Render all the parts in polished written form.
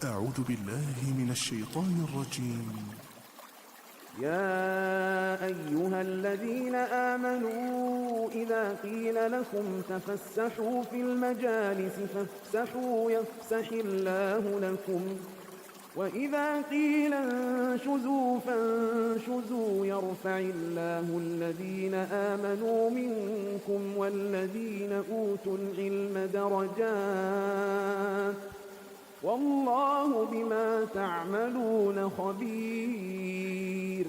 أعوذ بالله من الشيطان الرجيم. يا أيها الذين آمنوا إذا قيل لكم تفسحوا في المجالس فافسحوا يفسح الله لكم وإذا قيل انشزوا فانشزوا يرفع الله الذين آمنوا منكم والذين أوتوا العلم درجات والله بما تعملون خبير.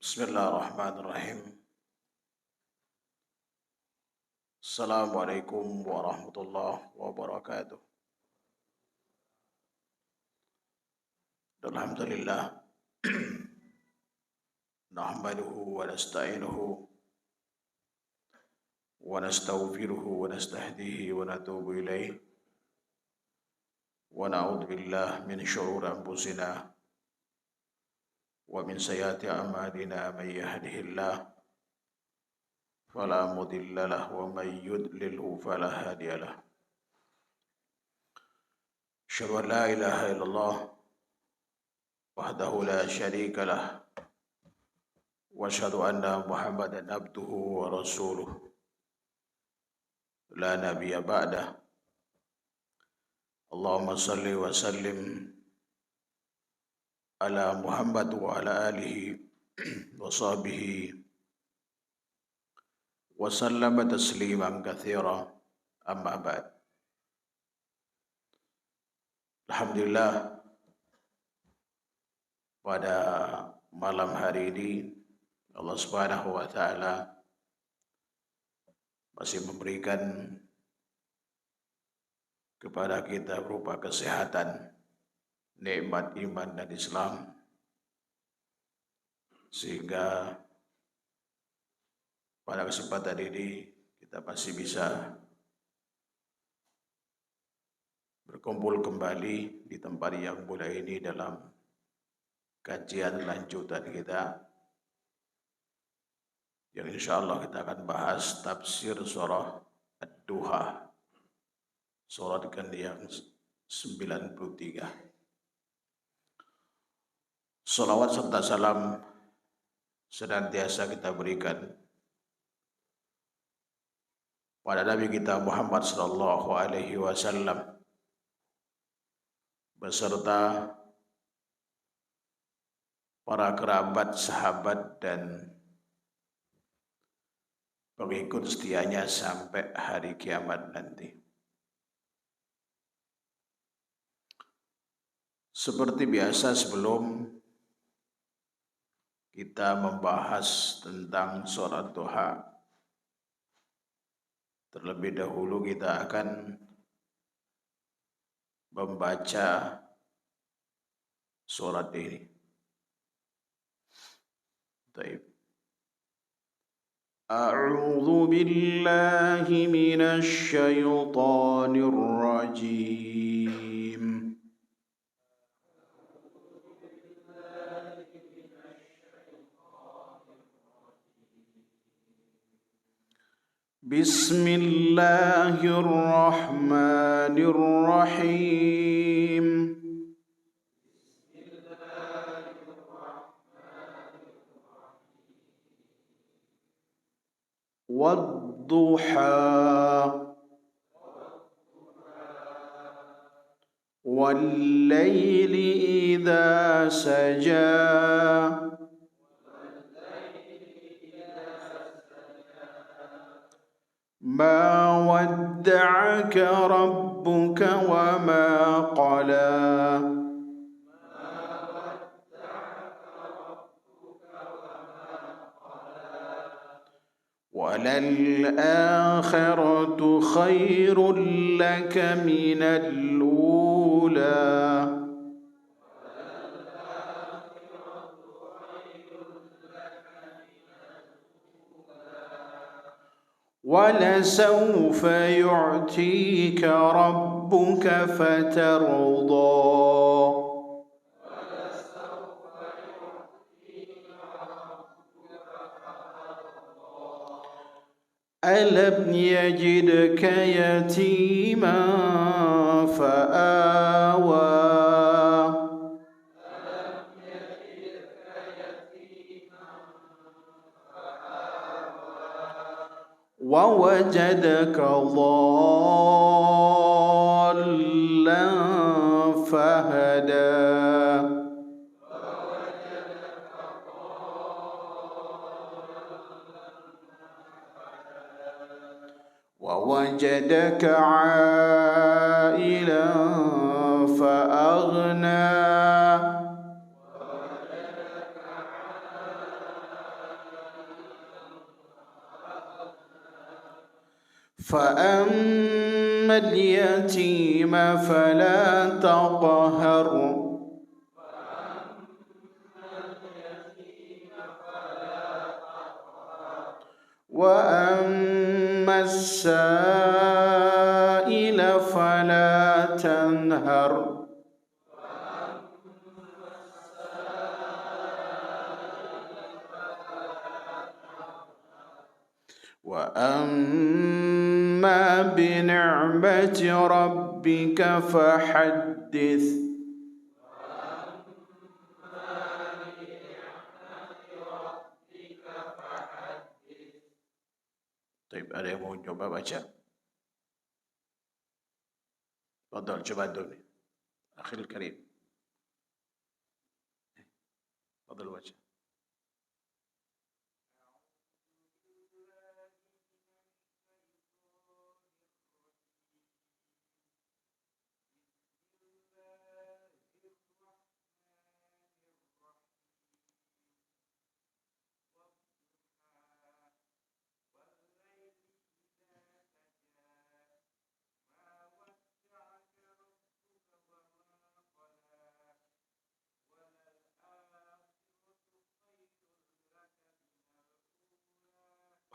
بسم الله الرحمن الرحيم. السلام عليكم ورحمة الله وبركاته. الحمد لله نحمده ونستعينه ونستغفره ونستهديه ونتوب إليه ونعوذ بالله من شرور أنفسنا ومن سيئات أعمالنا. من يهده الله فلا مضل له ومن يضلله فلا هادي له. أشهد أن لا إله إلا الله وحده لا شريك له وأشهد أن محمدا عبده ورسوله لا نبي بعده. اللهم صل وسلم على محمد وعلى آله وصحبه وسلم تسليما كثيرا. أما بعد. Alhamdulillah, pada malam hari ini Allah Subhanahu wa taala masih memberikan kepada kita berupa kesehatan, nikmat iman dan Islam, sehingga pada kesempatan ini kita masih bisa berkumpul kembali di tempat yang mulia ini dalam kajian lanjutan kita, yang insya Allah kita akan bahas tafsir surah Ad-Duha, surat yang 93. Salawat serta salam senantiasa kita berikan pada Nabi kita Muhammad sallallahu alaihi wasallam beserta para kerabat, sahabat dan pengikut setianya sampai hari kiamat nanti. Seperti biasa, sebelum kita membahas tentang surat Duha, terlebih dahulu kita akan membaca surat ini. Baik. A'udzu billahi minasy syaithanir rajim. Bismillahirrahmanirrahim. Wadduha wallayli idza saja ما ودعك ربك وما قلى وللآخرة خير لك من الأولى ولسوف يعطيك ربك فترضى ألم يجدك يتيما فآوى ووجدك ضالا فهدى ووجدك عائلا فأغنى فأما اليتيم فلا تقهر وأما السائل فلا تنهر وأما بنعمة ربك فحدث. Baik, ada yang mau coba baca? Fadhal, coba dulu. Akhil Karim. Fadhal baca.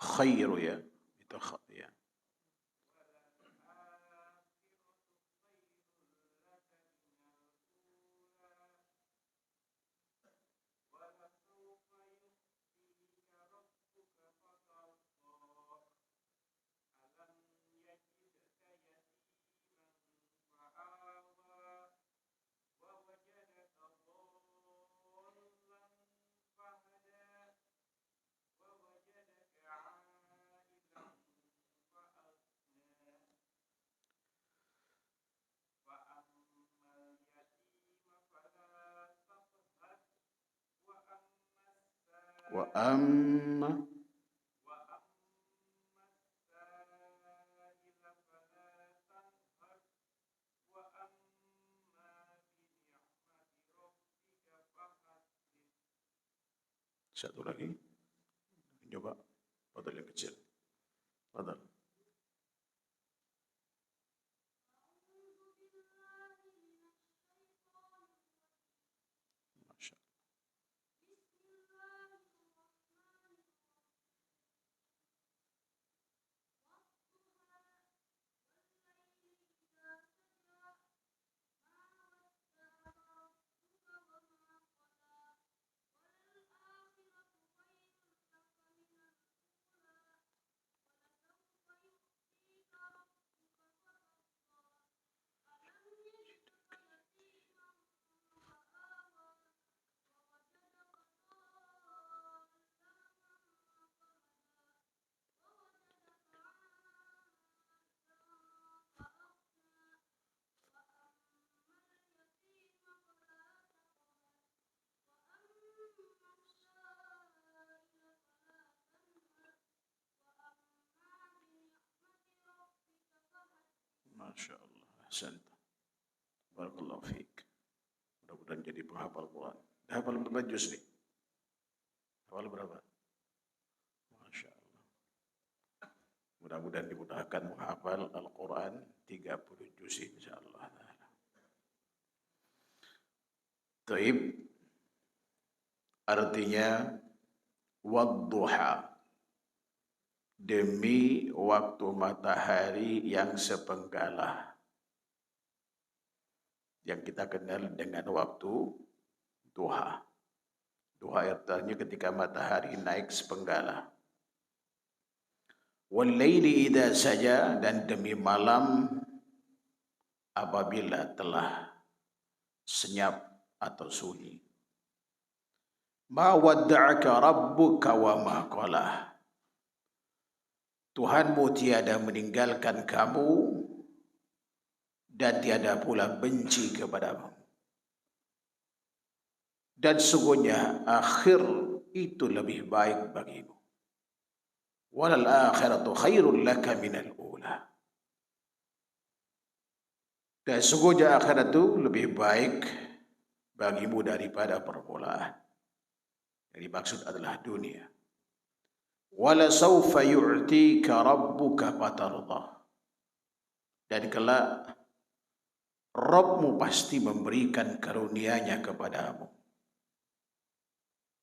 Khairu ya, itu ya. Wa amma satu lagi, coba Fadhal yang kecil. Fadhal. Masya Allah, ahsanta. Barakallahu fiik. Mudah-mudahan jadi penghafal Quran. Hafal berapa juz nih? Hafal berapa? Masya Allah. Mudah-mudahan dimudahkan menghafal Al-Quran 30 juz insyaallah. Taib, artinya wadduha, demi waktu matahari yang sepenggalah, yang kita kenal dengan waktu duha. Duha artinya ketika matahari naik sepenggalah. Wal laili idza saja, dan demi malam apabila telah senyap atau sunyi. Ma wadda'aka rabbuka wa ma qala. Tuhanmu tiada meninggalkan kamu dan tiada pula benci kepadamu. Dan sungguhnya akhir itu lebih baik bagimu. Walal akhiratu khairul laka minal ula. Dan sungguhnya akhirat itu lebih baik bagimu daripada permulaan. Yang dimaksud adalah dunia. Wala sawfa yu'tika rabbuka fatardah. Dan kelak Rabbmu pasti memberikan karunia-Nya kepadamu.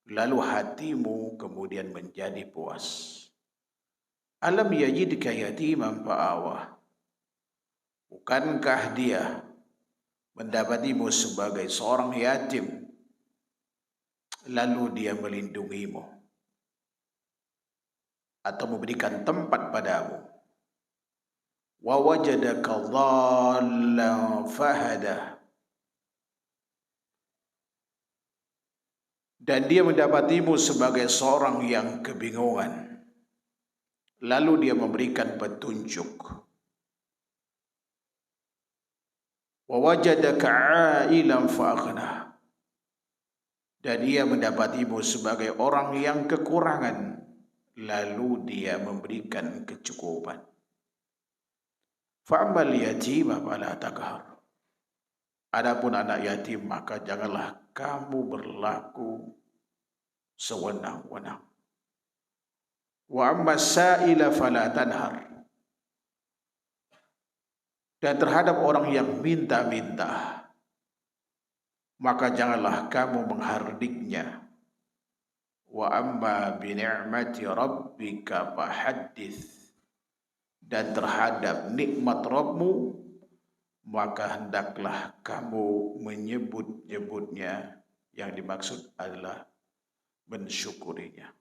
Lalu hatimu kemudian menjadi puas. Alam yajidka yatiman fa'awah. Bukankah dia mendapatimu sebagai seorang yatim, lalu dia melindungimu atau memberikan tempat padamu. Wa wajadaka dhallan fahada. Dan dia mendapatimu sebagai seorang yang kebingungan, lalu dia memberikan petunjuk. Wa wajadaka 'ailan fa'aghna. Dan dia mendapatimu sebagai orang yang kekurangan, lalu dia memberikan kecukupan. Fa'amal yatima fala taqhar. Adapun anak yatim, maka janganlah kamu berlaku sewenang-wenang. Wa ammas sa'ila fala tanhar. Dan terhadap orang yang minta-minta, maka janganlah kamu menghardiknya. Wa amma bi ni'mati rabbika fahaddits. Dan terhadap nikmat Rabbmu, maka hendaklah kamu menyebut-nyebutnya. Yang dimaksud adalah mensyukurinya.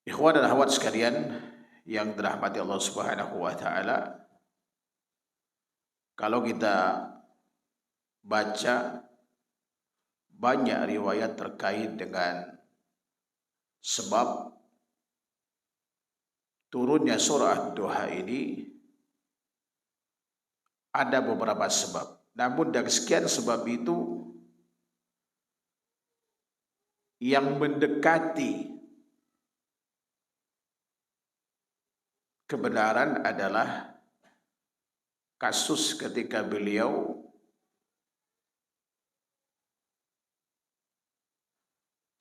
Ikhwan dan akhwat sekalian yang dirahmati Allah Subhanahu wa taala, kalau kita baca banyak riwayat terkait dengan sebab turunnya surah Duha ini, ada beberapa sebab. Namun dari sekian sebab itu, yang mendekati kebenaran adalah kasus ketika beliau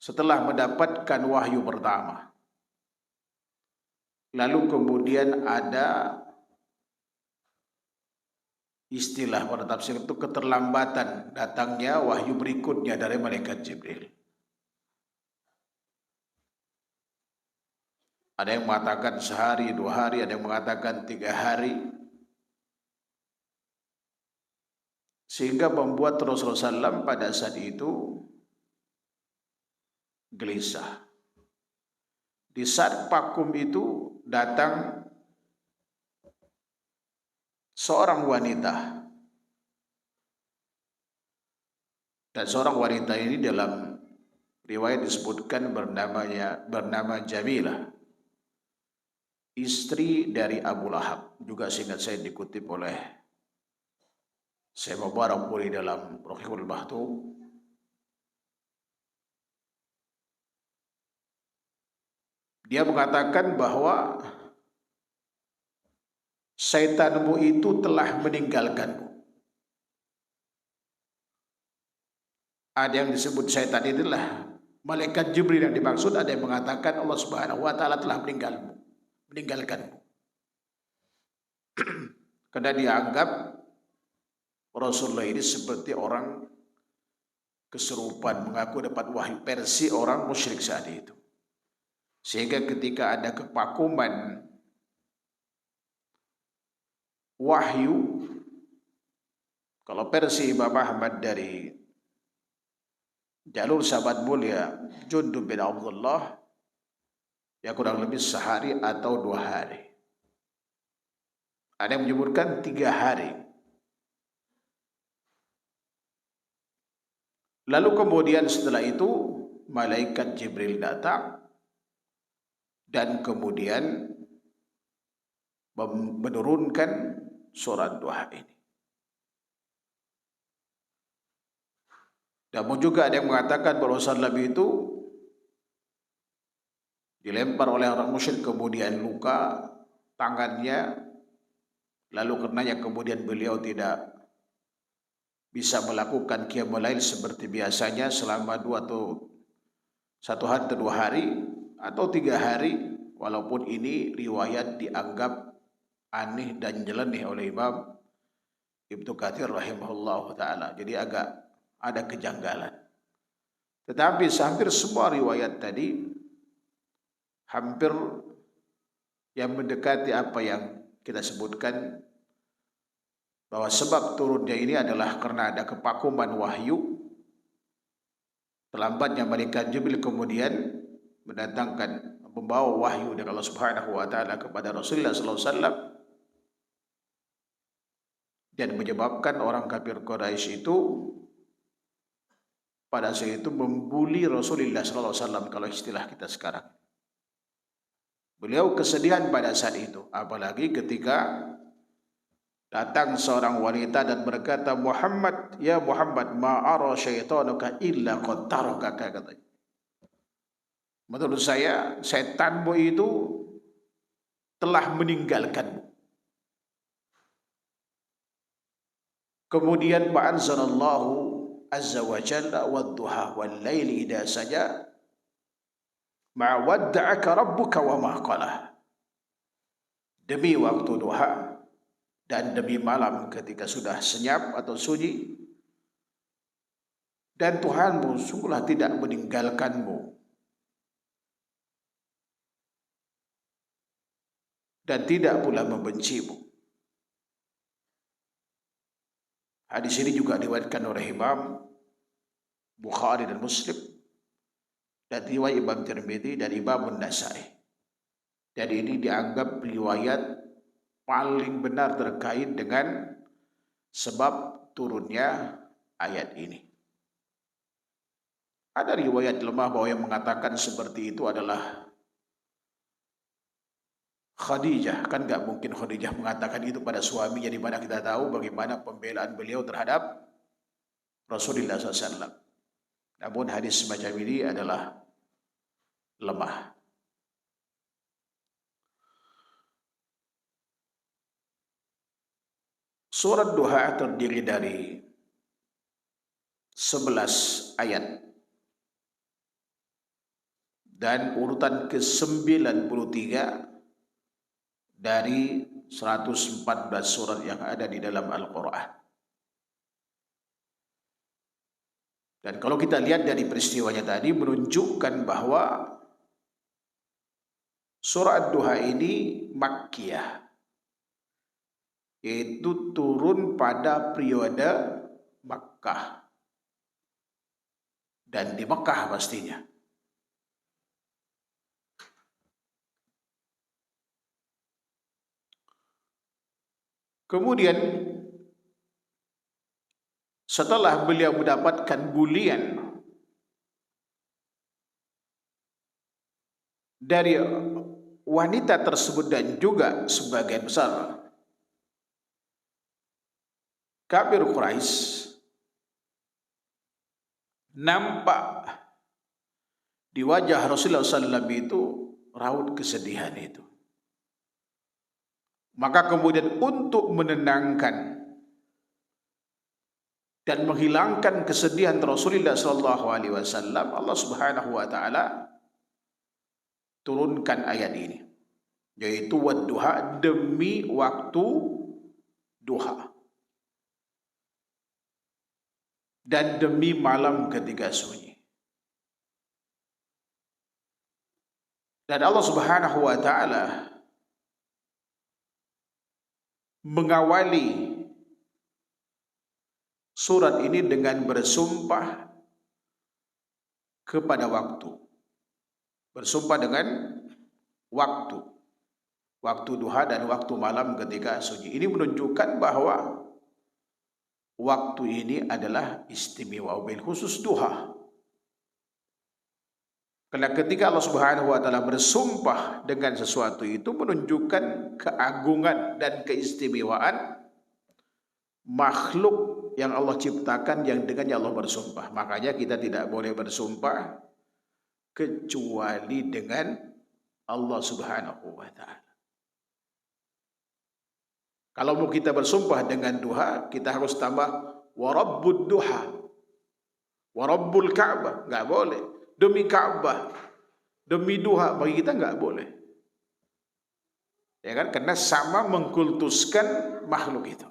setelah mendapatkan wahyu pertama, lalu kemudian ada istilah pada tafsir itu keterlambatan datangnya wahyu berikutnya dari malaikat Jibril. Ada yang mengatakan sehari, 2 hari, ada yang mengatakan 3 hari. Sehingga membuat Rasulullah SAW pada saat itu gelisah. Di saat vakum itu datang seorang wanita. Dan seorang wanita ini dalam riwayat disebutkan bernama Jamilah, istri dari Abu Lahab. Juga seingat saya dikutip oleh Syekh Mubarakpuri dalam Rohihul Bahtu. Dia mengatakan bahwa syaitanmu itu telah meninggalkanmu. Ada yang disebut syaitan itulah malaikat Jibril yang dimaksud, ada yang mengatakan Allah Subhanahu wa taala telah meninggalkanmu. Karena dianggap Rasulullah ini seperti orang kesurupan, mengaku dapat wahyu, versi orang musyrik saat itu. Sehingga ketika ada kevakuman wahyu, kalau versi Imam Ahmad dari jalur sahabat mulia Jundub bin Abdullah, ya kurang lebih sehari atau 2 hari. Ada yang menyebutkan 3 hari. Lalu kemudian setelah itu malaikat Jibril datang dan kemudian menurunkan surat duha ini. Namun juga ada yang mengatakan bahwa Nabi itu dilempar oleh orang musyrik, kemudian luka tangannya, lalu karenanya kemudian beliau tidak bisa melakukan qiyamul lail seperti biasanya selama 1 hari atau 2 hari atau 3 hari, walaupun ini riwayat dianggap aneh dan nyeleneh oleh Imam Ibnu Katsir rahimahullah ta'ala. Jadi agak ada kejanggalan. Tetapi hampir semua riwayat tadi hampir yang mendekati apa yang kita sebutkan, bahwa sebab turunnya ini adalah karena ada kepakuman wahyu, terlambatnya malaikat Jibril kemudian mendatangkan, membawa wahyu dari Allah Subhanahu wa taala kepada Rasulullah sallallahu alaihi wasallam, dan menyebabkan orang kafir Quraisy itu pada saat itu membuli Rasulullah sallallahu alaihi wasallam kalau istilah kita sekarang. Beliau kesedihan pada saat itu, apalagi ketika datang seorang wanita dan berkata, Muhammad, ya Muhammad, ma'ara syaitanuka illa qad tarakaka, katanya. Menurut saya, setanmu itu telah meninggalkanmu. Kemudian fa'anzalallahu azza wa jalla wadduha wal laili idza saja ma wadda'aka rabbuka wa ma qala. Demi waktu duha dan demi malam ketika sudah senyap atau sunyi, dan Tuhanmu sungguhlah tidak meninggalkanmu dan tidak pula membencimu. Hadis ini juga diriwayatkan oleh Imam Bukhari dan Muslim, dan riwayat Imam Tirmidzi dan Imam An-Nasa'i. Dan ini dianggap riwayat paling benar terkait dengan sebab turunnya ayat ini. Ada riwayat lemah bahwa yang mengatakan seperti itu adalah Khadijah. Kan gak mungkin Khadijah mengatakan itu pada suaminya, di mana kita tahu bagaimana pembelaan beliau terhadap Rasulullah SAW. Namun hadis semacam ini adalah lemah. Surat Duha terdiri dari 11 ayat dan urutan ke-93 dari 114 surat yang ada di dalam Al-Quran. Dan kalau kita lihat dari peristiwanya tadi, menunjukkan bahwa surat Duha ini Makkiyah, yaitu turun pada periode Makkah dan di Makkah pastinya. Kemudian setelah beliau mendapatkan bulian dari wanita tersebut dan juga sebagian besar kafir Quraisy, nampak di wajah Rasulullah SAW itu raut kesedihan itu. Maka kemudian untuk menenangkan dan menghilangkan kesedihan Rasulullah SAW, Allah Subhanahu wa taala turunkan ayat ini, yaitu wadduha, demi waktu duha, dan demi malam ketika sunyi. Dan Allah Subhanahu wa taala mengawali surat ini dengan bersumpah kepada waktu. Bersumpah dengan waktu duha dan waktu malam ketika sunyi. Ini menunjukkan bahwa waktu ini adalah istimewa, bil khusus duha. Karena ketika Allah Subhanahu wa taala bersumpah dengan sesuatu itu menunjukkan keagungan dan keistimewaan makhluk yang Allah ciptakan yang dengannya Allah bersumpah. Makanya kita tidak boleh bersumpah kecuali dengan Allah Subhanahu wa taala. Kalau mau kita bersumpah dengan duha, kita harus tambah wa rabbud duha, wa rabbul Ka'bah, enggak boleh. Demi Ka'bah, demi duha, bagi kita enggak boleh. Ya kan? Karena sama mengkultuskan makhluk itu.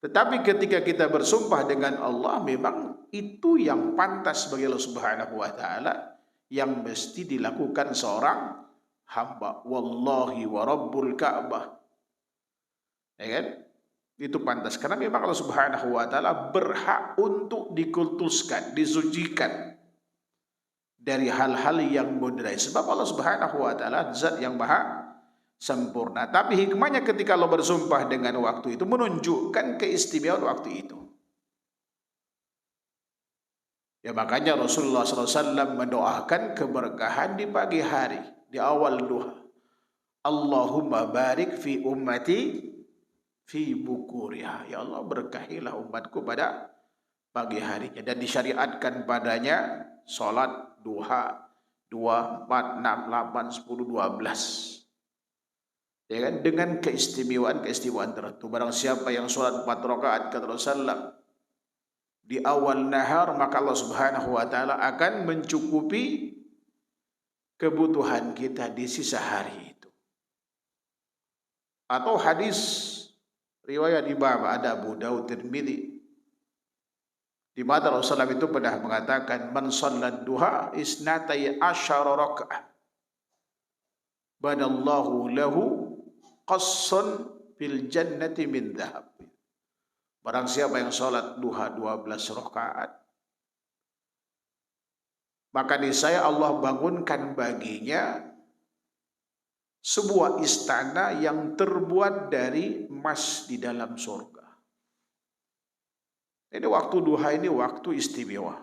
Tetapi ketika kita bersumpah dengan Allah, memang itu yang pantas bagi Allah Subhanahu wa taala, yang mesti dilakukan seorang hamba. Wallahi wa rabbul Ka'bah. Ya kan? Itu pantas karena memang Allah Subhanahu wa taala berhak untuk dikultuskan, disucikan dari hal-hal yang moderai. Sebab Allah Subhanahu wa taala zat yang maha sempurna. Tapi hikmahnya ketika Allah bersumpah dengan waktu itu menunjukkan keistimewaan waktu itu. Ya makanya Rasulullah SAW mendoakan keberkahan di pagi hari, di awal duha. Allahumma barik fi ummati fi bukuriha. Ya Allah, berkahilah umatku pada pagi harinya. Dan disyariatkan padanya salat duha 2, 4, 6, 8, 10, 12. Ya kan? Dengan keistimewaan tertentu. Barang siapa yang salat 4 rakaat kata Rasulullah di awal nahar, maka Allah Subhanahu wa taala akan mencukupi kebutuhan kita di sisa hari itu. Atau hadis riwayat Imam Abu Daud Tirmidzi di mana Rasulullah itu pernah mengatakan man shallat duha isnatai asyara raka'ah banallahu lahu qassan fil jannati min dhahab. Barang siapa yang salat duha 12 rakaat, maka niscaya Allah bangunkan baginya sebuah istana yang terbuat dari emas di dalam surga. Ini waktu duha ini waktu istimewa.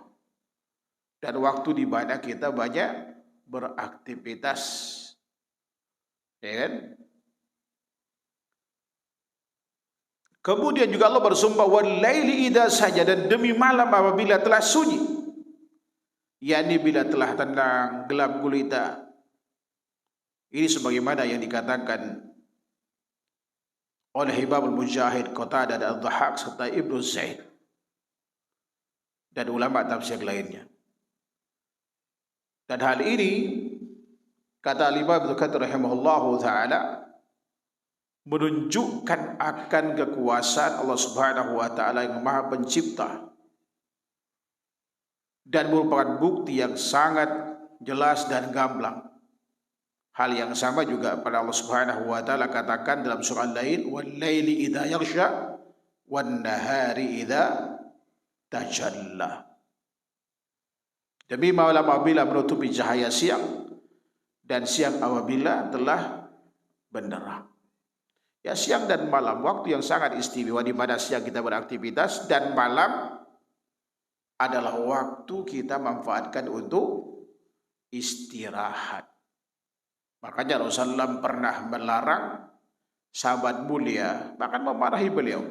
Dan waktu di mana kita banyak beraktivitas. Ya kan? Kemudian juga Allah bersumpah wal laili idza saja, dan demi malam apabila telah sunyi. yakni bila telah tenang gelap gulita. Ini sebagaimana yang dikatakan oleh Imam Mujahid, Qatadah dan Al-Dhahhak serta Ibnu Zaid dan ulama tafsir lainnya. Dan hal ini kata Imam Ibnu Katsir rahimahullahu taala menunjukkan akan kekuasaan Allah Subhanahu wa taala yang Maha Pencipta dan merupakan bukti yang sangat jelas dan gamblang. Hal yang sama juga pada Allah Subhanahu wa taala katakan dalam surah Al-Lail, "Wal laili idza yaghsha wan nahari idza tajalla." Demi malam apabila menutupi cahaya siang dan siang apabila telah benderang. Ya, siang dan malam waktu yang sangat istimewa di mana siang kita beraktivitas dan malam adalah waktu kita manfaatkan untuk istirahat. Makanya Rasulullah pernah melarang sahabat mulia, bahkan memarahi beliau,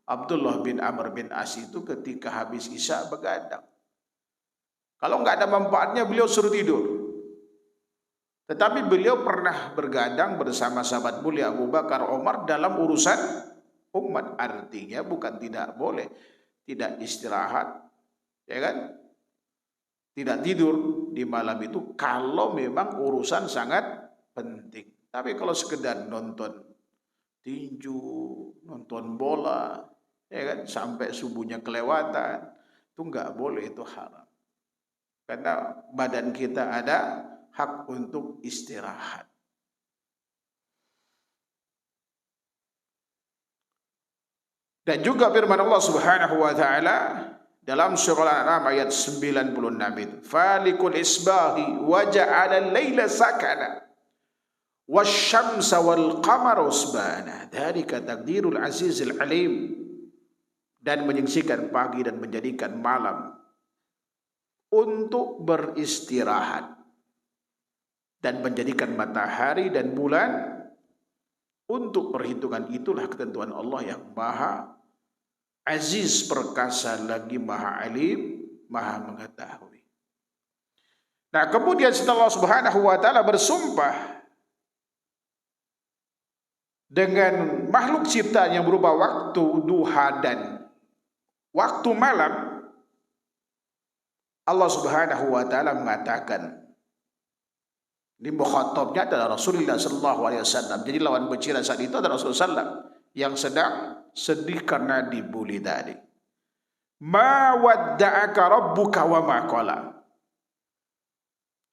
Abdullah bin Amr bin As itu ketika habis Isya begadang. Kalau enggak ada manfaatnya beliau suruh tidur. Tetapi beliau pernah bergadang bersama sahabat mulia Abu Bakar, Umar dalam urusan umat. Artinya bukan tidak boleh tidak istirahat, ya kan? Tidak tidur di malam itu kalau memang urusan sangat penting. Tapi kalau sekedar nonton tinju, nonton bola, ya kan, sampai subuhnya kelewatan, itu enggak boleh, itu haram. Karena badan kita ada hak untuk istirahat. Dan juga firman Allah Subhanahu wa taala dalam surah Al-An'am ayat 96 itu, "Falikul isbahi wa ja'ala al-laila sakana wasyamsa wal qamara husbana dzalika taqdirul azizil alim, dan menyaksikan pagi dan menjadikan malam untuk beristirahat, dan menjadikan matahari dan bulan untuk perhitungan. Itulah ketentuan Allah yang maha aziz perkasa lagi maha alim, maha mengetahui. Nah, kemudian setelah Allah Subhanahu wa taala bersumpah dengan makhluk ciptaan yang berupa waktu duha dan waktu malam, Allah Subhanahu wa taala mengatakan, di mukhatabnya adalah Rasulullah sallallahu alaihi wasallam. Jadi lawan bicara saat itu adalah Rasulullah sallallahu yang sedang sedih karena dibuli tadi. Ma wadda'aka rabbuka wa ma qala.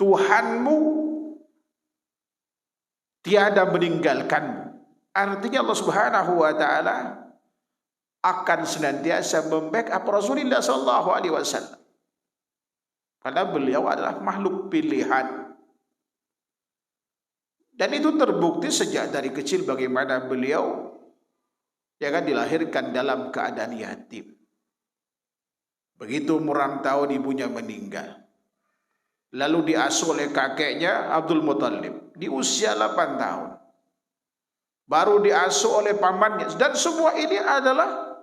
Tuhanmu tiada meninggalkanmu. Artinya Allah Subhanahu wa taala akan senantiasa membackup Rasulullah sallallahu alaihi wasallam. Karena beliau adalah makhluk pilihan. Dan itu terbukti sejak dari kecil bagaimana beliau dilahirkan dalam keadaan yatim. Begitu umur 6 tahun ibunya meninggal. Lalu diasuh oleh kakeknya Abdul Muthalib di usia 8 tahun. Baru diasuh oleh pamannya, dan semua ini adalah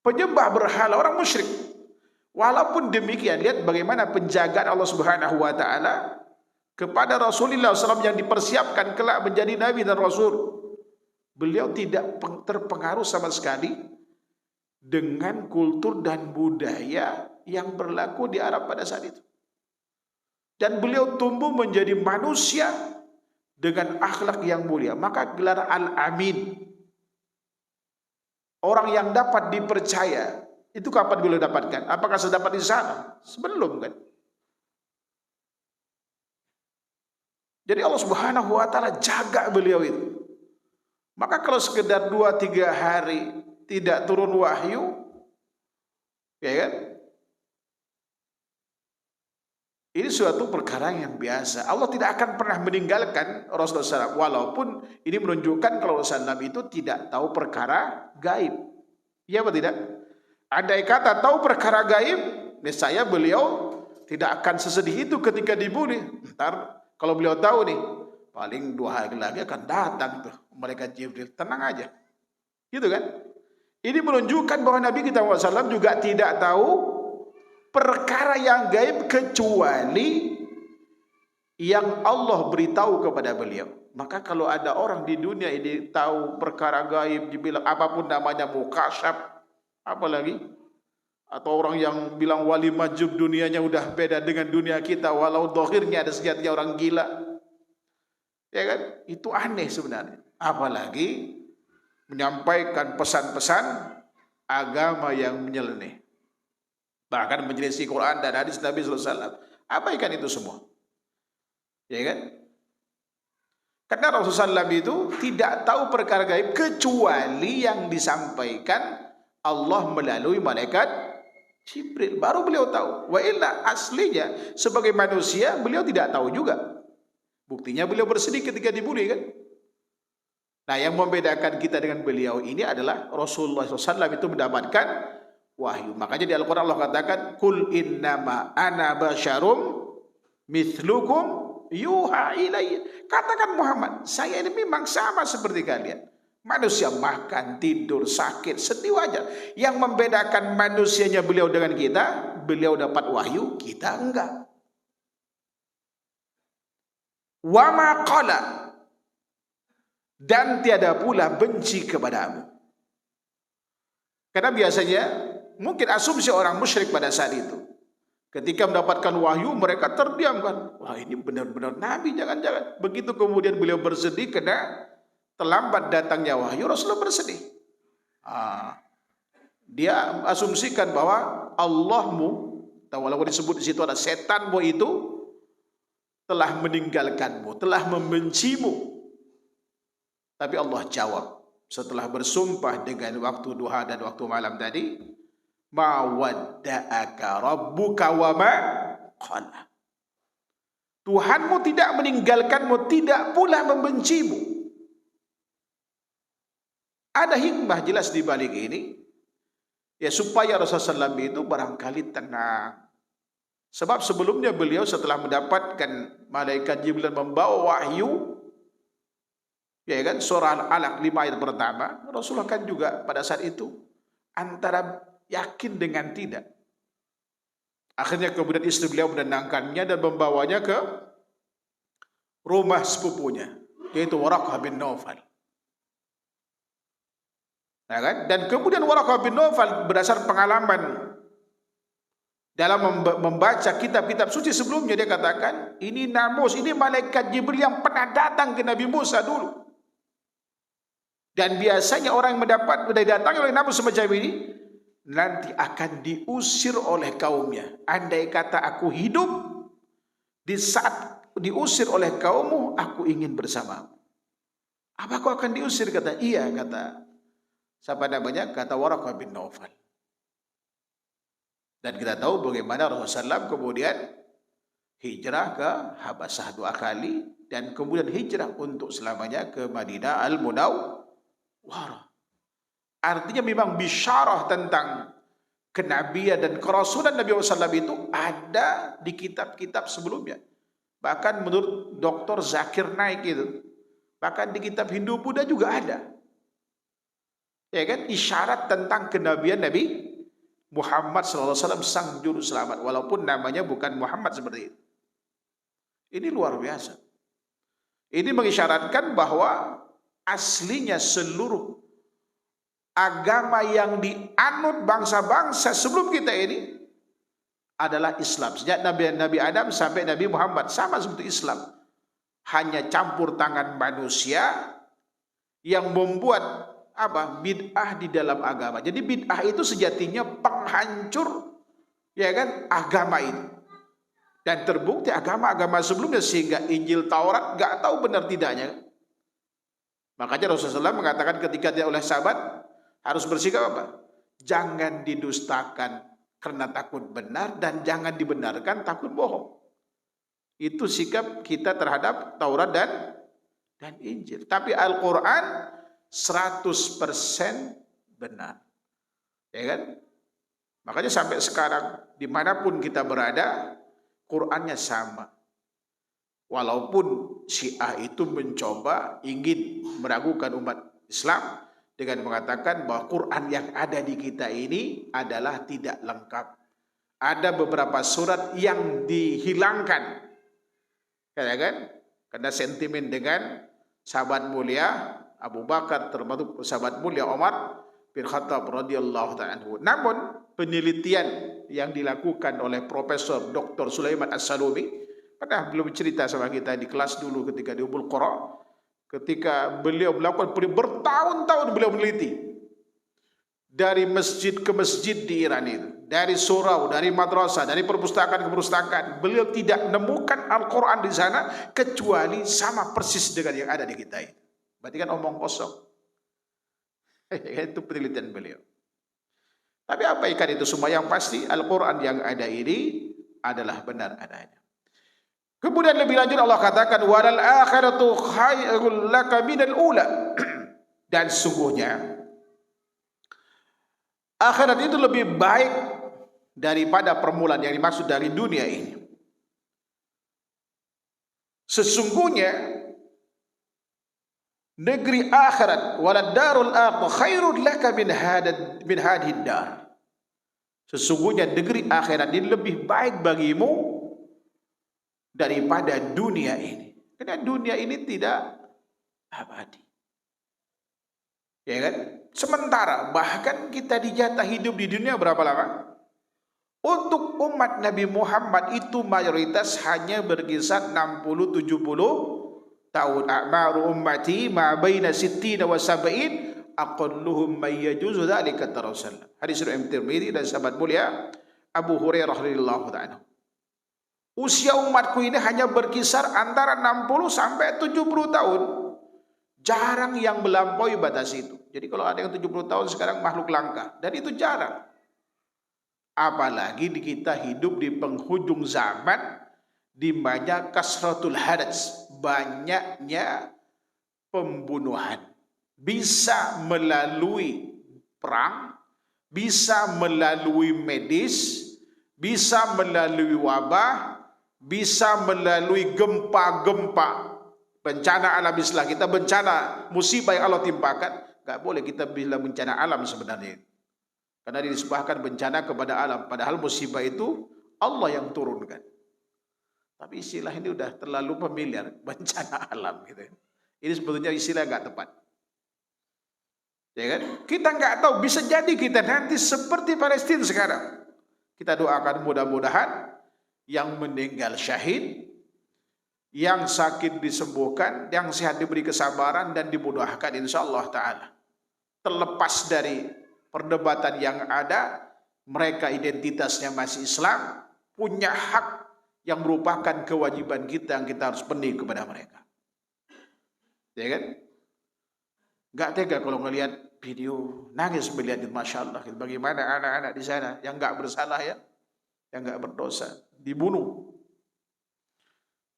penyembah berhala, orang musyrik. Walaupun demikian, lihat bagaimana penjagaan Allah Subhanahu wa taala kepada Rasulullah SAW yang dipersiapkan kelak menjadi nabi dan rasul. Beliau tidak terpengaruh sama sekali dengan kultur dan budaya yang berlaku di Arab pada saat itu. Dan beliau tumbuh menjadi manusia dengan akhlak yang mulia. Maka gelar Al-Amin, orang yang dapat dipercaya, itu kapan beliau dapatkan? Apakah sedapat di sana? Sebelum kan? Jadi Allah Subhanahu wa taala jaga beliau itu. Maka kalau sekedar 2-3 hari tidak turun wahyu, ya kan? Ini suatu perkara yang biasa. Allah tidak akan pernah meninggalkan Rasulullah SAW. Walaupun ini menunjukkan kalau Rasulullah SAW itu tidak tahu perkara gaib. Iya atau tidak? Andai kata tahu perkara gaib, niscaya beliau tidak akan sesedih itu ketika dibunuh. Ntar kalau beliau tahu nih, paling 2 hari lagi akan datang tuh malaikat Jibril. Tenang aja. Gitu kan? Ini menunjukkan bahwa Nabi kita SAW juga tidak tahu perkara yang gaib kecuali yang Allah beritahu kepada beliau. Maka kalau ada orang di dunia ini tahu perkara gaib, dibilang apapun namanya mukasyaf, apalagi atau orang yang bilang wali majub, dunianya udah beda dengan dunia kita, walau dohirnya ada sejatinya orang gila, ya kan? Itu aneh sebenarnya. Apalagi menyampaikan pesan-pesan agama yang menyeleneh, bahkan menyelisih Quran dan hadis Nabi SAW. Abaikan itu semua, ya kan? Karena Rasulullah SAW itu tidak tahu perkara gaib kecuali yang disampaikan Allah melalui malaikat Jibril. Baru beliau tahu. Wa illa aslinya sebagai manusia beliau tidak tahu juga. Buktinya beliau bersedih ketika dibunuh kan. Nah, yang membedakan kita dengan beliau ini adalah Rasulullah SAW itu mendapatkan wahyu. Makanya di Al-Quran Allah katakan, Kul innama ana basyarum mithlukum yuha ilayya. Katakan Muhammad, saya ini memang sama seperti kalian. Manusia makan, tidur, sakit, sedih wajar. Yang membedakan manusianya beliau dengan kita, beliau dapat wahyu, kita enggak. Wa ma qala, dan tiada pula benci kepadamu. Karena biasanya mungkin asumsi orang musyrik pada saat itu, ketika mendapatkan wahyu mereka terdiam kan. Wah, ini benar-benar Nabi, jangan-jangan. Begitu kemudian beliau bersedih karena terlambat datangnya wahyu, Rasulullah bersedih. Dia asumsikan bahwa Allahmu, walaupun disebut di situ ada setanmu itu, telah meninggalkanmu, telah membencimu. Tapi Allah jawab setelah bersumpah dengan waktu duha dan waktu malam tadi, ma wadda'aka rabbuka wa ma qala. Tuhanmu tidak meninggalkanmu, tidak pula membencimu. Ada hikmah jelas di balik ini, ya supaya Rasulullah SAW itu barangkali tenang. Sebab sebelumnya beliau setelah mendapatkan malaikat Jibril membawa wahyu, ya kan, surah Al-Alaq 5 ayat pertama, Rasulullah kan juga pada saat itu antara yakin dengan tidak. Akhirnya kemudian istri beliau menenangkannya dan membawanya ke rumah sepupunya, yaitu Waraqah bin Nawfal. Ya kan? Dan kemudian Waraqah bin Nawfal berdasar pengalaman dalam membaca kitab-kitab suci sebelumnya, dia katakan, ini namus, ini malaikat Jibril yang pernah datang ke Nabi Musa dulu. Dan biasanya orang yang didatangi oleh namus semacam ini nanti akan diusir oleh kaumnya. Andai kata aku hidup di saat diusir oleh kaummu, aku ingin bersamamu. Apa kau akan diusir? Kata, iya, kata siapa namanya? Kata Waraqah bin Nawfal. Dan kita tahu bagaimana Rasulullah SAW kemudian hijrah ke Habasyah 2 kali dan kemudian hijrah untuk selamanya ke Madinah Al-Munawwarah. Artinya memang bisyarah tentang kenabian dan kerasulan Nabi SAW itu ada di kitab-kitab sebelumnya. Bahkan menurut Dr. Zakir Naik itu, bahkan di kitab Hindu Buddha juga ada. Ya kan, isyarat tentang kenabian Nabi Muhammad SAW sang juru selamat, walaupun namanya bukan Muhammad seperti itu. Ini luar biasa. Ini mengisyaratkan bahwa aslinya seluruh agama yang dianut bangsa-bangsa sebelum kita ini adalah Islam. Sejak Nabi Adam sampai Nabi Muhammad sama seperti Islam. Hanya campur tangan manusia yang membuat bid'ah di dalam agama. Jadi bid'ah itu sejatinya penghancur, ya kan, agama itu. Dan terbukti agama-agama sebelumnya, sehingga Injil Taurat gak tahu benar tidaknya. Makanya Rasulullah SAW mengatakan ketika dia oleh sahabat harus bersikap apa? Jangan didustakan karena takut benar, dan jangan dibenarkan takut bohong. Itu sikap kita terhadap Taurat dan Injil. Tapi Al-Quran 100% benar. Ya kan? Makanya sampai sekarang dimanapun kita berada, Qurannya sama. Walaupun Syiah itu mencoba ingin meragukan umat Islam dengan mengatakan bahwa Quran yang ada di kita ini adalah tidak lengkap. Ada beberapa surat yang dihilangkan. Kan? Karena sentimen dengan sahabat mulia Abu Bakar, termasuk sahabat mulia Umar bin Khattab radhiyallahu ta'ala anhu. Namun penelitian yang dilakukan oleh Profesor Dr. Sulaiman As-Salumi, pernah belum cerita sama kita di kelas dulu ketika di Ummul Qura, ketika beliau melakukan bertahun-tahun beliau meneliti dari masjid ke masjid di Iran itu, dari surau, dari madrasah, dari perpustakaan ke perpustakaan, beliau tidak menemukan Al-Quran di sana kecuali sama persis dengan yang ada di kita ini. Berarti kan omong kosong. Itu penelitian beliau. Tapi apa ikan itu semua? Yang pasti Al-Quran yang ada ini adalah benar adanya. Kemudian lebih lanjut Allah katakan, walal akhiratu khairul laka minal ula. Dan sungguhnya akhirat itu lebih baik daripada permulaan yang dimaksud dari dunia ini. Sesungguhnya negeri akhirat, walad darul akhirah khairul laka min hadhid dar. Sesungguhnya negeri akhirat ini lebih baik bagimu daripada dunia ini. Karena dunia ini tidak abadi. Ya kan? Sementara bahkan kita dijatah hidup di dunia berapa lama? Untuk umat Nabi Muhammad itu mayoritas hanya berkisar 60-70 tahun. A'maru ummati ma baina sittina wa sab'in aqalluhum may yajuzu dzalika tarasul. Hadis riwayat Tirmidzi dan sahabat mulia Abu Hurairah radhiyallahu ta'ala. Usia umatku ini hanya berkisar antara 60 sampai 70 tahun. Jarang yang melampaui batas itu. Jadi kalau ada yang 70 tahun sekarang makhluk langka. Dan itu jarang. Apalagi kita hidup di penghujung zaman, di mana kasratul hadats, banyaknya pembunuhan, bisa melalui perang, bisa melalui medis, bisa melalui wabah, bisa melalui gempa-gempa, bencana alam. Istilah kita bencana, musibah yang Allah timpakan. Tak boleh kita bilang bencana alam sebenarnya, karena dinisbahkan bencana kepada alam, padahal musibah itu Allah yang turunkan. Tapi istilah ini udah terlalu familiar, bencana alam gitu. Ini sebetulnya istilah nggak tepat. Ya kan? Kita nggak tahu, bisa jadi kita nanti seperti Palestina sekarang. Kita doakan mudah-mudahan yang meninggal syahid, yang sakit disembuhkan, yang sehat diberi kesabaran dan dimudahkan insyaallah taala. Terlepas dari perdebatan yang ada, mereka identitasnya masih Islam, punya hak yang merupakan kewajiban kita yang kita harus penuhi kepada mereka. Ya kan? Gak tega kalau ngelihat video, nangis melihat, masya Allah, bagaimana anak-anak di sana yang gak bersalah ya, yang gak berdosa, dibunuh.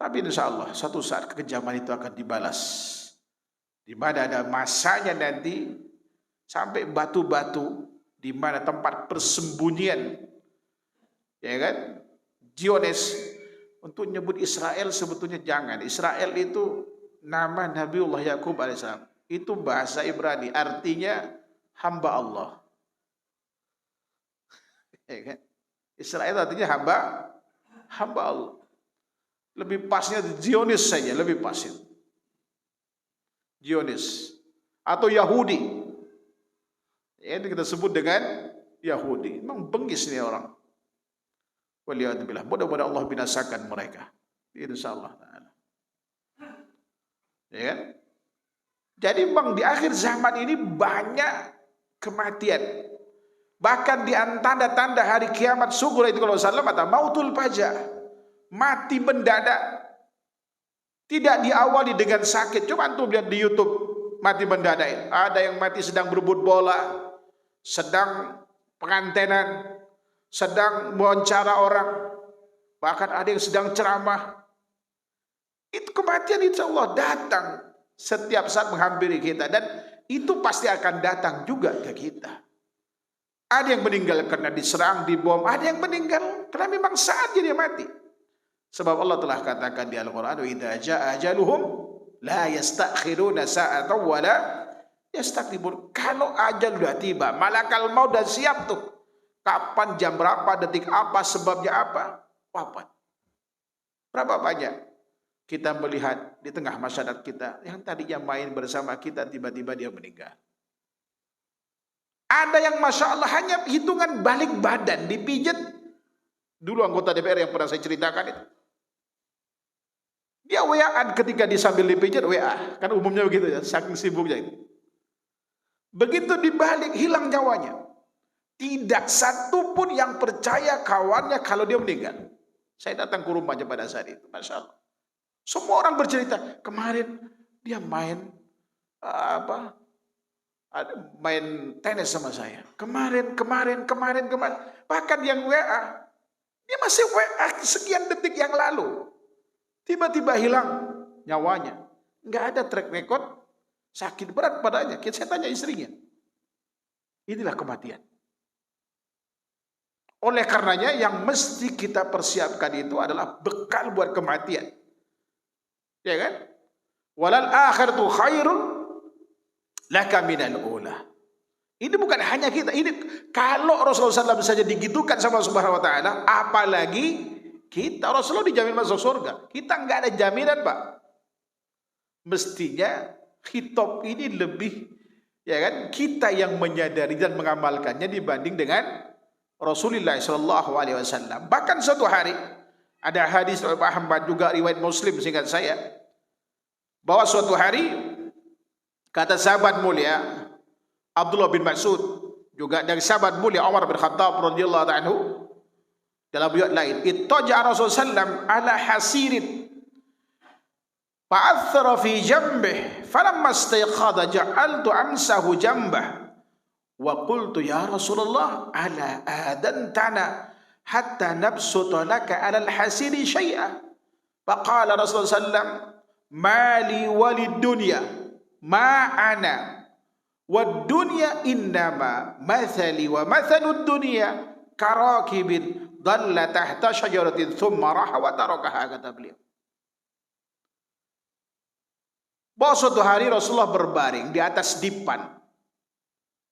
Tapi insya Allah suatu saat kekejaman itu akan dibalas, di mana ada masanya nanti sampai batu-batu di mana tempat persembunyian, ya kan? Zionis untuk nyebut Israel sebetulnya jangan. Israel itu nama Nabiullah Yakub alaihissalam. Itu bahasa Ibrani, artinya hamba Allah. Ya kan? Israel artinya hamba Allah. Lebih pasnya Zionis saja, lebih pasnya Zionis atau Yahudi. Ini kita sebut dengan Yahudi. Memang bengis nih orang. Waliyadzubillah. Mudah-mudahan Allah binasakan mereka. Insyaallah taala. Ya kan? Jadi memang di akhir zaman ini banyak kematian. Bahkan di tanda-tanda hari kiamat sughra itu kalau salah kata mautul faja. Mati mendadak. Tidak diawali dengan sakit. Coba antum lihat di YouTube mati mendadak. Ada yang mati sedang berebut bola, sedang pengantenan, sedang mewawancara orang, bahkan ada yang sedang ceramah. Itu kematian insya Allah datang setiap saat menghampiri kita, dan itu pasti akan datang juga ke kita. Ada yang meninggal karena diserang, dibom, ada yang meninggal karena memang saatnya dia mati. Sebab Allah telah katakan di Al-Quran, wa idza jaa ajaluhum la yastakhiruna sa'atan wa la yastaqdimun. Kalau ajal sudah tiba, malakal maut sudah siap tuh. Kapan, jam berapa, detik apa, sebabnya apa, wafat. Berapa banyak kita melihat di tengah masyarakat kita yang tadinya main bersama kita, tiba-tiba dia meninggal. Ada yang masya Allah hanya hitungan balik badan dipijat. Dulu anggota DPR yang pernah saya ceritakan itu, dia WA-an ketika disambil dipijat, WA. Kan umumnya begitu ya, saking sibuknya itu. Begitu dibalik, hilang nyawanya. Tidak satu pun yang percaya kawannya kalau dia meninggal. Saya datang ke rumahnya pada saat itu, masya Allah. Semua orang bercerita, kemarin dia main main tenis sama saya. Kemarin. Bahkan yang WA, dia masih WA sekian detik yang lalu. Tiba-tiba hilang nyawanya. Nggak ada track record, sakit berat padanya. Saya tanya istrinya. Inilah kematian. Oleh karenanya yang mesti kita persiapkan itu adalah bekal buat kematian. Ya kan? Walal akhiratu khairun laka minal ula. Ini bukan hanya kita. Ini kalau Rasulullah SAW saja digitukan sama Subhanahu wa taala, apalagi kita. Rasulullah dijamin masuk surga. Kita nggak ada jaminan, Pak. Mestinya khitab ini lebih, ya kan, kita yang menyadari dan mengamalkannya dibanding dengan Rasulullah SAW. Bahkan suatu hari ada hadis dari Ahmad juga riwayat Muslim seingat saya, bahwa suatu hari kata sahabat mulia Abdullah bin Mas'ud, juga dari sahabat mulia Umar bin Khattab radhiyallahu anhu, dalam riwayat lain, ittaja Rasulullah sallam ala hasirin fa'athara fi jambih falamma istayqadha ja'altu amsahu jambah wa qultu ya Rasulullah ala adantana hatta nabsuta laka ala al-hasiri syai'a Faqala Rasulullah sallam, mali walid dunya ma ana wad dunya innama mathali wa mathalud dunya karakibin dhalla tahta syajaratin thumma raha wa tarakaha, kata beliau. Bahwa suatu hari Rasulullah berbaring di atas dipan.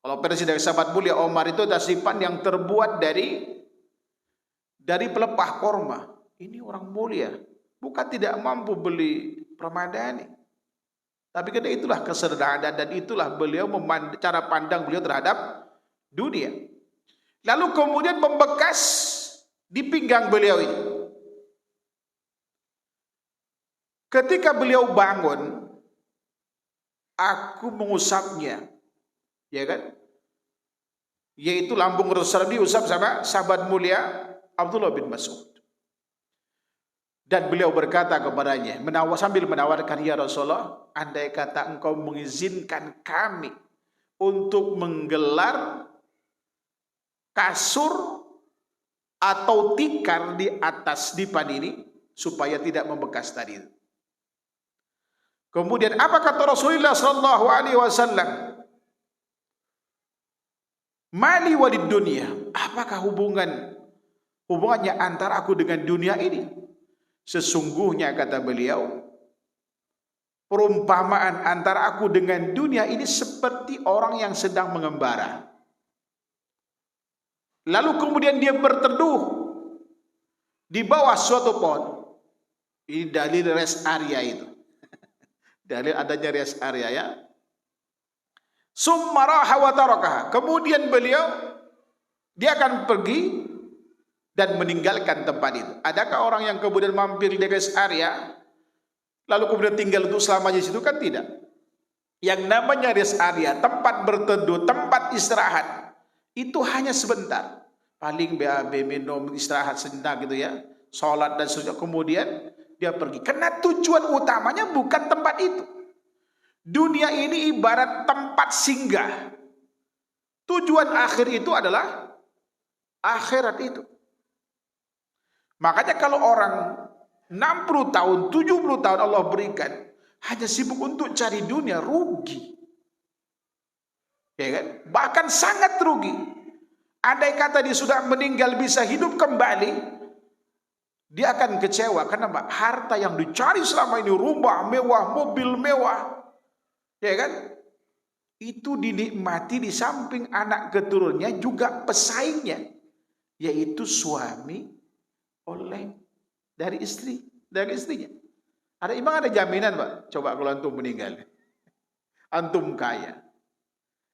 Kalau versi dari sahabat mulia Omar itu atas dipan yang terbuat dari pelepah korma. Ini orang mulia, bukan tidak mampu beli permadani. Tapi karena itulah kesederhanaan dan itulah beliau cara pandang beliau terhadap dunia. Lalu kemudian membekas di pinggang beliau ini. Ketika beliau bangun, aku mengusapnya, ya kan? Yaitu lambung Rasulullah diusap sama sahabat mulia Abdullah bin Mas'ud. Dan beliau berkata kepadanya, sambil menawarkan, ya Rasulullah, andai kata engkau mengizinkan kami untuk menggelar kasur atau tikar di atas dipan ini supaya tidak membekas tadi. Kemudian apa kata Rasulullah sallallahu alaihi wasallam? Mali walid dunia. Apakah hubungannya antara aku dengan dunia ini? Sesungguhnya kata beliau, perumpamaan antara aku dengan dunia ini seperti orang yang sedang mengembara. Lalu kemudian dia berteduh di bawah suatu pohon. Ini dalil rest area itu. Dalil adanya rest area, ya. Summa raha wa tarakaha. Kemudian dia akan pergi dan meninggalkan tempat itu. Adakah orang yang kemudian mampir di rest area lalu kemudian tinggal untuk selamanya di situ? Kan tidak. Yang namanya rest area, tempat berteduh, tempat istirahat, itu hanya sebentar. Paling BAB, minum, istirahat sejenak gitu ya, sholat dan seterusnya, kemudian dia pergi. Karena tujuan utamanya bukan tempat itu. Dunia ini ibarat tempat singgah. Tujuan akhir itu adalah akhirat itu. Makanya kalau orang 60 tahun, 70 tahun Allah berikan hanya sibuk untuk cari dunia, rugi. Ya kan? Bahkan sangat rugi. Andai kata dia sudah meninggal bisa hidup kembali, dia akan kecewa. Karena harta yang dicari selama ini, rumah mewah, mobil mewah, ya kan? Itu dinikmati di samping anak keturunannya juga pesaingnya, yaitu suami dari istrinya. Ada jaminan, Pak? Coba kalau antum meninggal, antum kaya,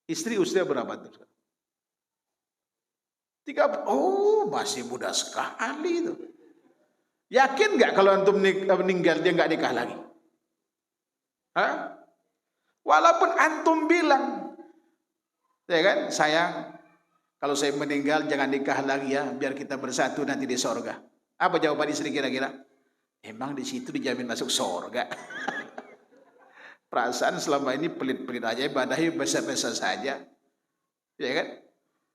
istri usia berapa tuh? 30. Oh, masih muda sekali itu. Yakin nggak kalau antum meninggal dia nggak nikah lagi? Hah? Walaupun antum bilang, ya kan, sayang, kalau saya meninggal jangan nikah lagi ya, biar kita bersatu nanti di sorga. Apa jawaban istri kira-kira? Emang di situ dijamin masuk sorga? Perasaan selama ini pelit-pelit aja, ibadahnya besar-besar saja, ya kan?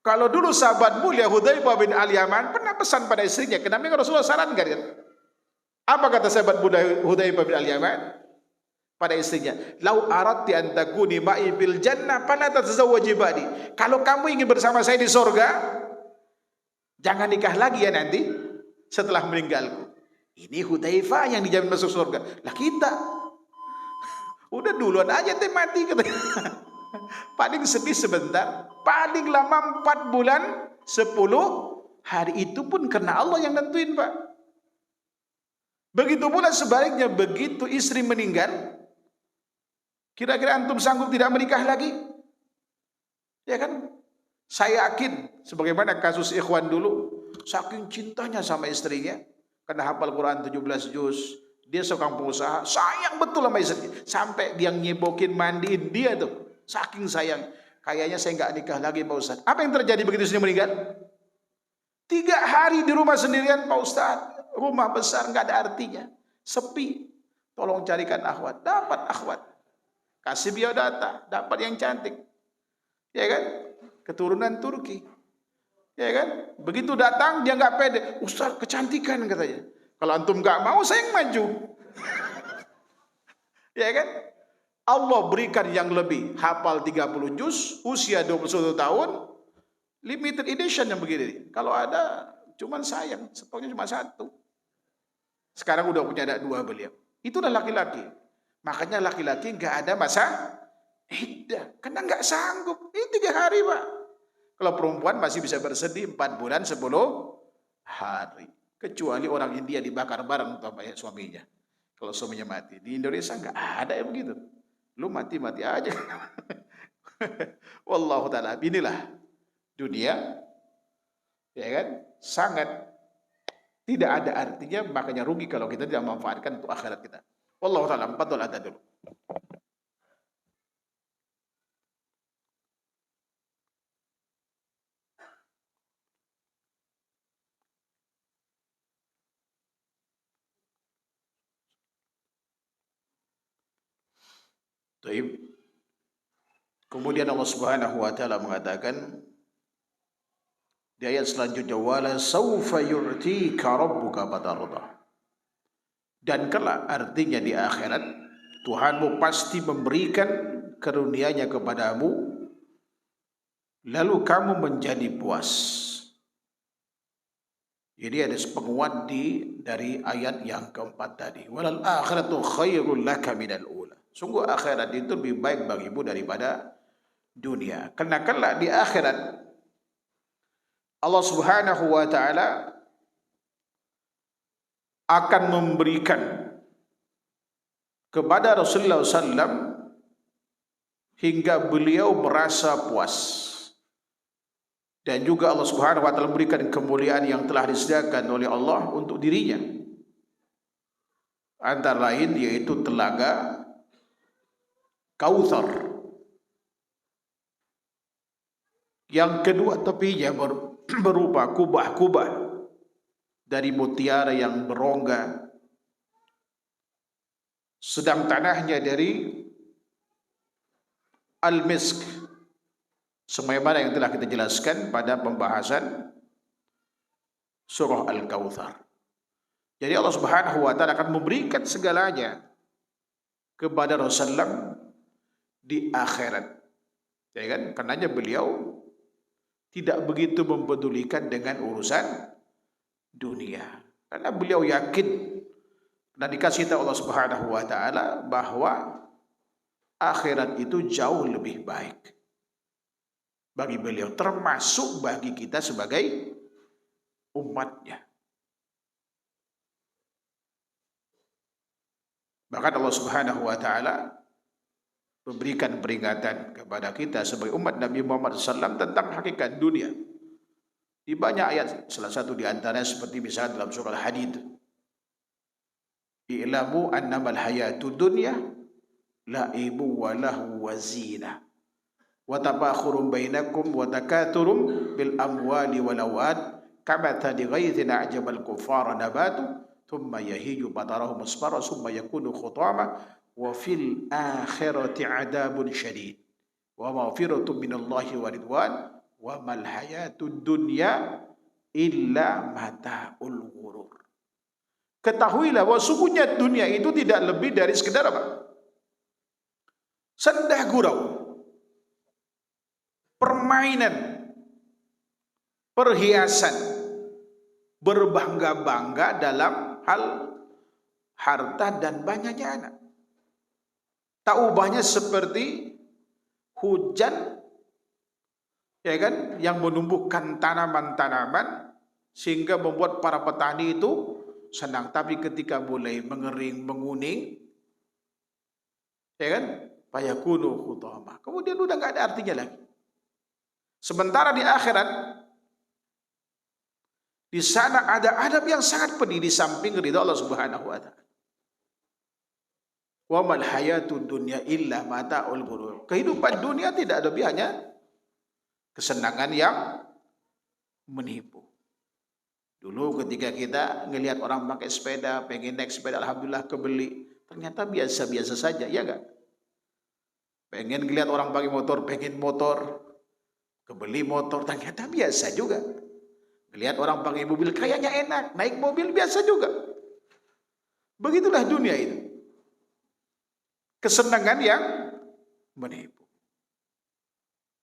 Kalau dulu sahabat mulia Hudzaifah bin Al-Yaman pernah pesan pada istrinya, kenapa Rasulullah sarankan kan? Apa kata sahabat mulia Hudzaifah bin Al-Yaman pada istrinya? Lau aradti an takuni ma'i fil jannah fala tatazawwaji ba'di. Kalau kamu ingin bersama saya di sorga, jangan nikah lagi ya nanti setelah meninggalku. Ini Hudzaifah yang dijamin masuk surga. Lah kita udah duluan aja teh mati katanya. Paling sedih sebentar, paling lama 4 bulan 10 hari, itu pun karena Allah yang nentuin, Pak. Begitu pula sebaliknya, begitu istri meninggal, kira-kira antum sanggup tidak menikah lagi? Ya kan? Saya yakin sebagaimana kasus ikhwan dulu, saking cintanya sama istrinya, karena hafal Quran 17 juz, dia seorang pengusaha, sayang betul sama istrinya, sampai dia nyebokin mandiin dia tuh, saking sayang. Kayaknya saya nggak nikah lagi, Pak Ustaz. Apa yang terjadi begitu istri meninggal? 3 hari di rumah sendirian, Pak Ustaz. Rumah besar nggak ada artinya, sepi. Tolong carikan akhwat. Dapat akhwat, kasih biodata, dapat yang cantik, ya kan? Keturunan Turki, ya kan? Begitu datang dia nggak pede, Ustaz kecantikan katanya. Kalau antum nggak mau, saya yang maju. Ya kan? Allah berikan yang lebih. Hafal 30 juz, usia 21 tahun, limited edition yang begini. Kalau ada, cuman sayang, stoknya cuma 1. Sekarang udah punya ada 2 beliau. Itulah laki-laki. Makanya laki-laki nggak ada masa iddah, karena nggak sanggup. Ini 3 hari, Pak. Kalau perempuan masih bisa bersedih 4 bulan 10 hari. Kecuali orang India dibakar bareng sama suaminya. Kalau suaminya mati. Di Indonesia nggak ada yang begitu. Lu mati-mati aja. Wallahu ta'ala. Inilah dunia. Ya kan? Sangat tidak ada artinya, makanya rugi kalau kita tidak memanfaatkan untuk akhirat kita. Wallahu ta'ala. 4 dolar ada dulu. Taib. Kemudian Allah Subhanahu wa taala mengatakan di ayat selanjutnya, wala saufa yu'tika rabbuka fatarda. Dan kelak, artinya di akhirat, Tuhanmu pasti memberikan karunia-Nya kepadamu, lalu kamu menjadi puas. Jadi ada penguat dari ayat yang keempat tadi. Walal akhiratu khairul laka minal ula. Sungguh akhirat itu lebih baik bagimu daripada dunia. Karena kelak di akhirat Allah Subhanahu wa taala akan memberikan kepada Rasulullah SAW hingga beliau merasa puas. Dan juga Allah Subhanahu wa taala memberikan kemuliaan yang telah disediakan oleh Allah untuk dirinya. Antara lain yaitu telaga Kautsar. Yang kedua, tepinya berupa kubah-kubah dari mutiara yang berongga. Sedang tanahnya dari al-misk. Sebagaimana yang telah kita jelaskan pada pembahasan surah Al-Kautsar. Jadi Allah Subhanahu wa taala akan memberikan segalanya kepada Rasulullah di akhirat. Ya kan? Karenanya beliau tidak begitu mempedulikan dengan urusan dunia. Karena beliau yakin dan dikasih tahu Allah Subhanahu wa taala bahwa akhirat itu jauh lebih baik bagi beliau, termasuk bagi kita sebagai umatnya. Bahkan Allah Subhanahu wa taala memberikan peringatan kepada kita sebagai umat Nabi Muhammad SAW tentang hakikat dunia. Di banyak ayat, salah satu di antaranya seperti misalnya dalam surah Al-Hadid. I'lamu annamal hayatud dunya la'ibu wa lahu wa zina. Wa tabakhurun bainakum wa takathurum bil amwali wal awlad kamathali ghaythin a'jabal kuffara nabatu thumma yahiju batarahu musfarra thumma yakunu khutama wa fil akhirati adabun syadid wa maghfiratun minallahi wa ridwan wa mal hayatud dunya illa mata'ul ghurur. Ketahuilah bahwa sungguhnya dunia itu tidak lebih dari sekedar apa? Sendah gurau, permainan, perhiasan, berbangga-bangga dalam hal harta dan banyaknya anak. Tak ubahnya seperti hujan, ya kan, yang menumbuhkan tanaman-tanaman sehingga membuat para petani itu senang. Tapi ketika mulai mengering, menguning, ya kan, fayakunu hutama, kemudian udah nggak ada artinya lagi. Sementara di akhirat, di sana ada adab yang sangat pedih di samping ridha Allah Subhanahu wa taala. Wa mal hayatud dunya illa mata'ul ghurur. Kehidupan dunia tidak lebih hanya kesenangan yang menipu. Dulu ketika kita ngelihat orang pakai sepeda, pengen naik sepeda, alhamdulillah kebeli, ternyata biasa-biasa saja, ya enggak? Pengen ngelihat orang pakai motor, pengen motor, kebeli motor, ternyata biasa juga. Ngelihat orang pakai mobil kayaknya enak, naik mobil biasa juga. Begitulah dunia itu. Kesenangan yang menipu.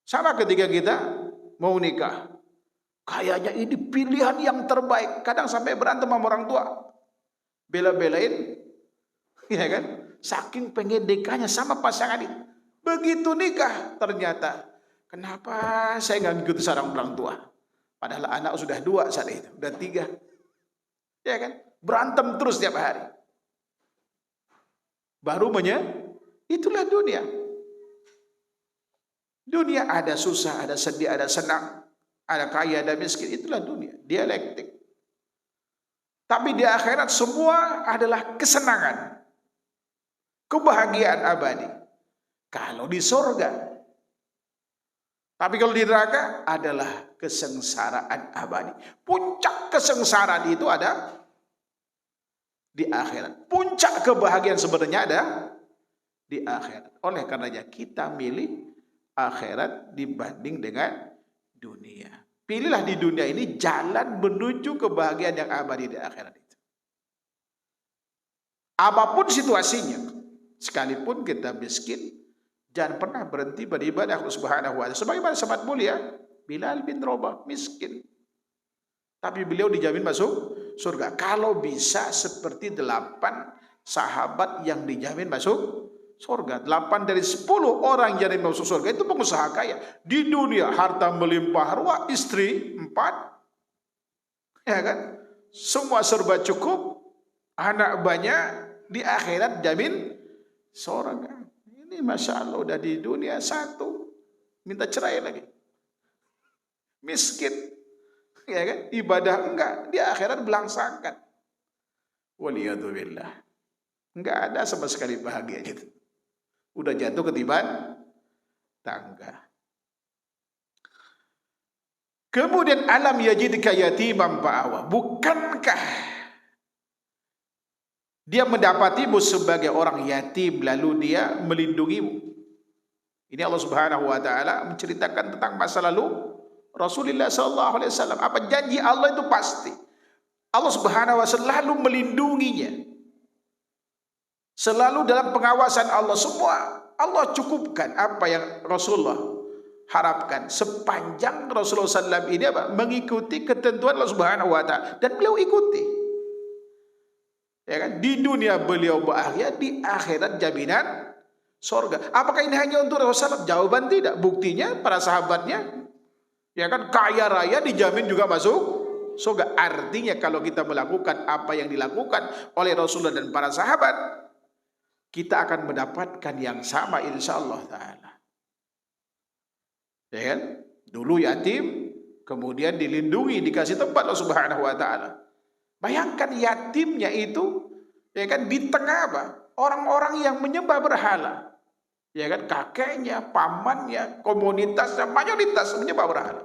Sama ketika kita mau nikah. Kayaknya ini pilihan yang terbaik. Kadang sampai berantem sama orang tua. Bela-belain. Ya kan? Saking pengen nikahnya sama pasangan itu. Begitu nikah ternyata. Kenapa saya nggak ngikuti saran orang tua? Padahal anak sudah 2 saat itu. Sudah 3. Ya kan? Berantem terus setiap hari. Baru itulah dunia. Dunia ada susah, ada sedih, ada senang. Ada kaya, ada miskin. Itulah dunia. Dialektik. Tapi di akhirat semua adalah kesenangan. Kebahagiaan abadi. Kalau di surga. Tapi kalau di neraka adalah kesengsaraan abadi. Puncak kesengsaraan itu ada di akhirat. Puncak kebahagiaan sebenarnya ada di akhirat. Oleh karenanya kita milih akhirat dibanding dengan dunia. Pilihlah di dunia ini jalan menuju kebahagiaan yang abadi di akhirat itu. Apapun situasinya, sekalipun kita miskin, jangan pernah berhenti beribadah Allah Subhanahu wa taala. Sebagaimana sahabat mulia Bilal bin Rabah miskin, tapi beliau dijamin masuk surga. Kalau bisa seperti 8 sahabat yang dijamin masuk surga. 8 dari 10 orang yang masuk surga itu pengusaha kaya. Di dunia harta melimpah ruah, istri 4. Ya kan? Semua serba cukup, anak banyak, di akhirat jamin surga. Ini Masya Allah udah di dunia 1, minta cerai lagi. Miskin. Ya kan? Ibadah enggak, di akhirat belangsakan. Waliyadzubillah. Enggak ada sama sekali bahagia gitu. Udah jatuh ketiban tangga. Kemudian alam yajidka yatiman fa'awa. Bukankah dia mendapatimu sebagai orang yatim lalu dia melindungimu? Ini Allah Subhanahu wa taala menceritakan tentang masa lalu Rasulullah sallallahu alaihi wasallam. Apa janji Allah itu pasti. Allah Subhanahu wa taala selalu melindunginya. Selalu dalam pengawasan Allah. Semua Allah cukupkan apa yang Rasulullah harapkan. Sepanjang Rasulullah SAW ini apa? Mengikuti ketentuan Allah Subhanahu wa taala. Dan beliau ikuti. Ya kan? Di dunia beliau bahagia, di akhirat jaminan surga. Apakah ini hanya untuk Rasulullah SAW? Jawaban tidak. Buktinya para sahabatnya, ya kan, kaya raya dijamin juga masuk surga. Artinya kalau kita melakukan apa yang dilakukan oleh Rasulullah dan para sahabat, kita akan mendapatkan yang sama insyaallah ta'ala. Ya kan? Dulu yatim, kemudian dilindungi, dikasih tempat Allah Subhanahu wa ta'ala. Bayangkan yatimnya itu, ya kan, di tengah apa? Orang-orang yang menyembah berhala. Ya kan, kakeknya, pamannya, komunitasnya, mayoritas menyembah berhala.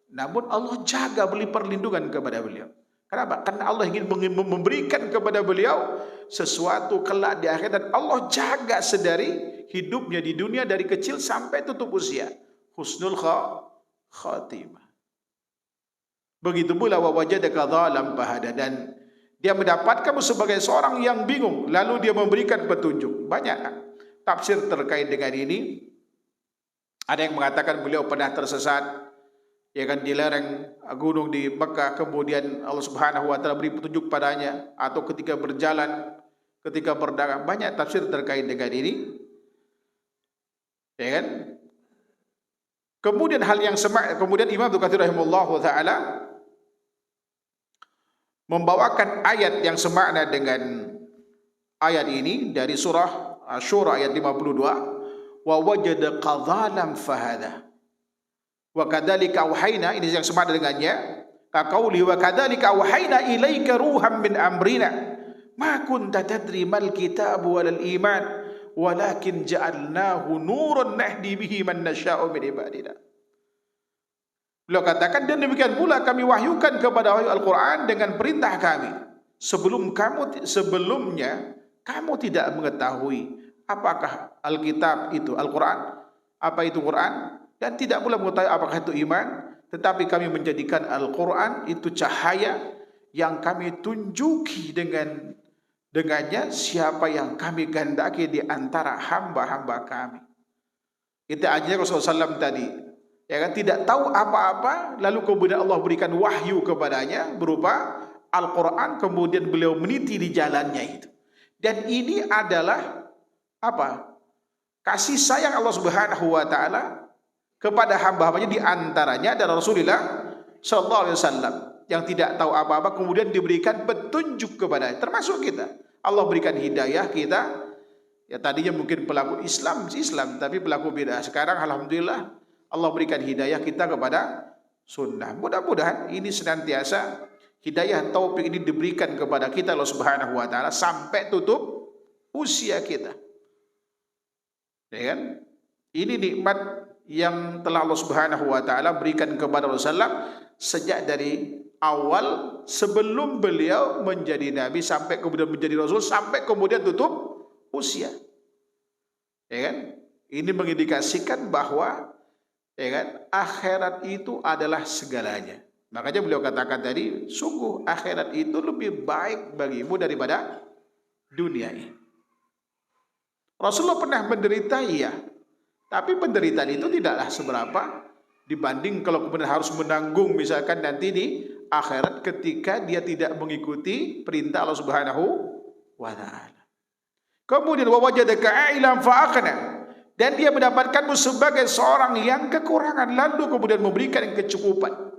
Namun Allah jaga, beri perlindungan kepada beliau. Kenapa? Karena Allah ingin memberikan kepada beliau sesuatu kelak di akhirat. Dan Allah jaga sedari hidupnya di dunia dari kecil sampai tutup usia. Husnul khatimah. Begitu pula wa wajadaka dhalam fahada, dan dia mendapat kamu sebagai seorang yang bingung, lalu dia memberikan petunjuk. Banyak tafsir terkait dengan ini. Ada yang mengatakan beliau pernah tersesat, ya kan, di lereng gunung di Mekah, kemudian Allah Subhanahu wa taala beri petunjuk padanya, atau ketika berjalan, ketika berdagang. Banyak tafsir terkait dengan ini. Ya kan? Kemudian hal yang kemudian Imam Ibnu Katsir rahimahullahu taala membawakan ayat yang semakna dengan ayat ini dari surah Asy-Syura ayat 52, wa wajada qadhalam fahada. Wa kadzalika auhayna, ini yang semakna dengannya, ka qauli wa kadzalika auhayna ilaika ruham min amrina ma kunta tadri mal kitab wal iman walakin ja'alnahu nuran nahdi bihi man nasya'u min ibadina. Beliau katakan, dan demikian pula kami wahyukan kepada wahyu Al-Quran dengan perintah kami. Sebelumnya kamu tidak mengetahui apakah Alkitab itu Al-Quran, apa itu Quran, dan tidak pula mengetahui apakah itu iman. Tetapi kami menjadikan Al-Quran itu cahaya yang kami tunjuki dengan dengannya siapa yang kami kehendaki di antara hamba-hamba kami. Itu aja Rasulullah SAW tadi. Ya kan, tidak tahu apa-apa, lalu kemudian Allah berikan wahyu kepadanya berupa Al-Quran, kemudian beliau meniti di jalannya itu. Dan ini adalah apa? Kasih sayang Allah Subhanahu wa taala kepada hamba-hambanya, di antaranya adalah Rasulullah sallallahu alaihi wasallam yang tidak tahu apa-apa kemudian diberikan petunjuk kepadanya, termasuk kita. Allah berikan hidayah kita. Ya tadinya mungkin pelaku Islam, tapi pelaku bid'ah. Sekarang alhamdulillah Allah berikan hidayah kita kepada sunnah. Mudah-mudahan ini senantiasa hidayah taufik ini diberikan kepada kita Allah Subhanahu wa taala sampai tutup usia kita. Ya kan? Ini nikmat yang telah Allah Subhanahu wa taala berikan kepada Rasulullah sejak dari awal sebelum beliau menjadi nabi sampai kemudian menjadi rasul sampai kemudian tutup usia. Ya kan? Ini mengindikasikan bahwa ya kan, akhirat itu adalah segalanya. Makanya beliau katakan tadi, sungguh akhirat itu lebih baik bagimu daripada dunia ini. Rasulullah pernah menderita, iya, tapi penderitaan itu tidaklah seberapa dibanding kalau kemudian harus menanggung misalkan nanti di akhirat ketika dia tidak mengikuti perintah Allah Subhanahu wa taala. Kemudian wa wajadaka a'ilan fa'aghna, dan dia mendapatkanmu sebagai seorang yang kekurangan lalu kemudian memberikan kecukupan,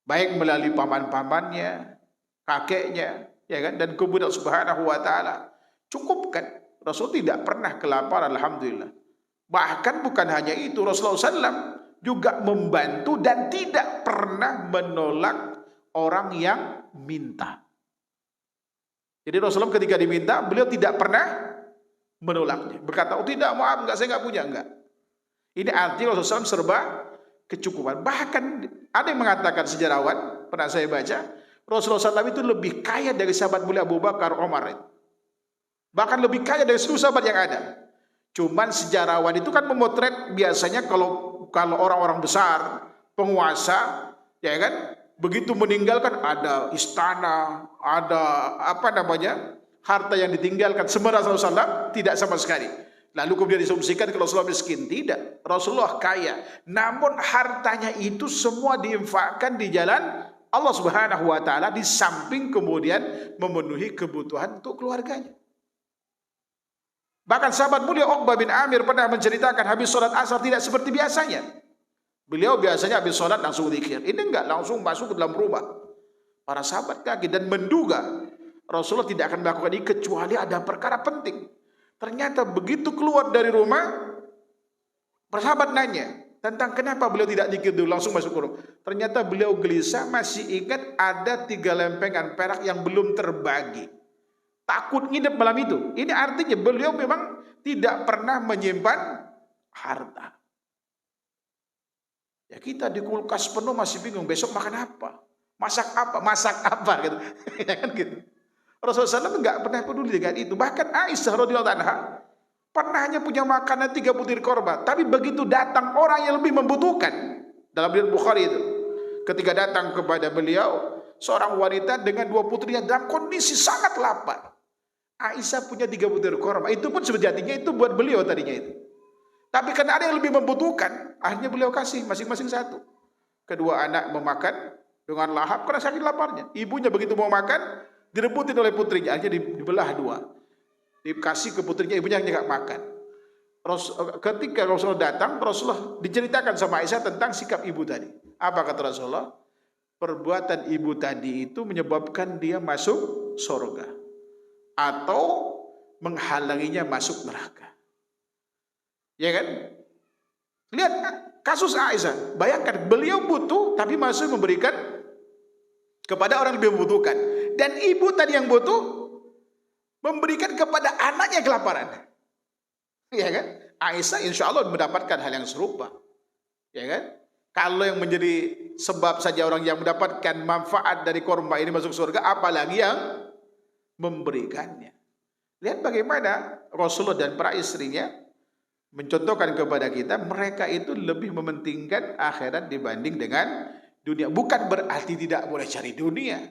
baik melalui paman-pamannya, kakeknya, ya kan, dan kemudian Subhanahu wa taala cukupkan. Rasul tidak pernah kelaparan, alhamdulillah. Bahkan bukan hanya itu, Rasulullah SAW juga membantu dan tidak pernah menolak orang yang minta. Jadi Rasulullah ketika diminta, beliau tidak pernah menolaknya. Berkata, oh tidak, maaf, enggak, saya enggak punya, enggak. Ini artinya Rasulullah SAW serba kecukupan. Bahkan ada yang mengatakan, sejarawan, pernah saya baca, Rasulullah SAW itu lebih kaya dari sahabat mulia Abu Bakar, Umar. Bahkan lebih kaya dari seluruh sahabat yang ada. Cuman sejarawan itu kan memotret biasanya kalau orang-orang besar, penguasa, ya kan, begitu meninggalkan ada istana, ada harta yang ditinggalkan. Sementara Rasulullah tidak sama sekali. Lalu kemudian disumsikan kalau Rasulullah miskin. Tidak, Rasulullah kaya. Namun hartanya itu semua diinfakkan di jalan Allah Subhanahu wa taala, di samping kemudian memenuhi kebutuhan untuk keluarganya. Bahkan sahabat mulia Uqbah bin Amir pernah menceritakan habis sholat asar tidak seperti biasanya. Beliau biasanya habis sholat langsung zikir. Ini enggak, langsung masuk ke dalam rumah. Para sahabat kaget dan menduga Rasulullah tidak akan melakukan ini kecuali ada perkara penting. Ternyata begitu keluar dari rumah, para sahabat nanya tentang kenapa beliau tidak zikir dulu langsung masuk ke rumah. Ternyata beliau gelisah, masih ingat ada 3 lempengan perak yang belum terbagi. Takut nginep malam itu. Ini artinya beliau memang tidak pernah menyimpan harta. Ya kita di kulkas penuh masih bingung besok makan apa, masak apa gitu. Ya kan gitu. Rasulullah SAW enggak pernah peduli dengan itu. Bahkan Aisyah radhiyallahu anha pernah hanya punya makanan 3 butir korma, tapi begitu datang orang yang lebih membutuhkan, dalam riwayat Bukhari itu, ketika datang kepada beliau seorang wanita dengan 2 putrinya dalam kondisi sangat lapar. Aisyah punya 3 butir korma, itu pun sejatinya itu buat beliau tadinya itu. Tapi karena ada yang lebih membutuhkan, akhirnya beliau kasih masing-masing 1. Kedua anak memakan dengan lahap karena sakit laparnya. Ibunya begitu mau makan, direbutin oleh putrinya, akhirnya dibelah 2. Dikasih ke putrinya, ibunya nggak makan. Ketika Rasulullah datang, Rasulullah diceritakan sama Aisyah tentang sikap ibu tadi. Apa kata Rasulullah? Perbuatan ibu tadi itu menyebabkan dia masuk surga atau menghalanginya masuk neraka. Ya kan? Lihat kasus Aisyah. Bayangkan beliau butuh tapi masih memberikan kepada orang yang lebih membutuhkan. Dan ibu tadi yang butuh memberikan kepada anaknya kelaparan. Ya kan? Aisyah insya Allah mendapatkan hal yang serupa. Ya kan? Kalau yang menjadi sebab saja orang yang mendapatkan manfaat dari korma ini masuk surga, apalagi yang memberikannya. Lihat bagaimana Rasulullah dan para istrinya mencontohkan kepada kita, mereka itu lebih mementingkan akhirat dibanding dengan dunia. Bukan berarti tidak boleh cari dunia.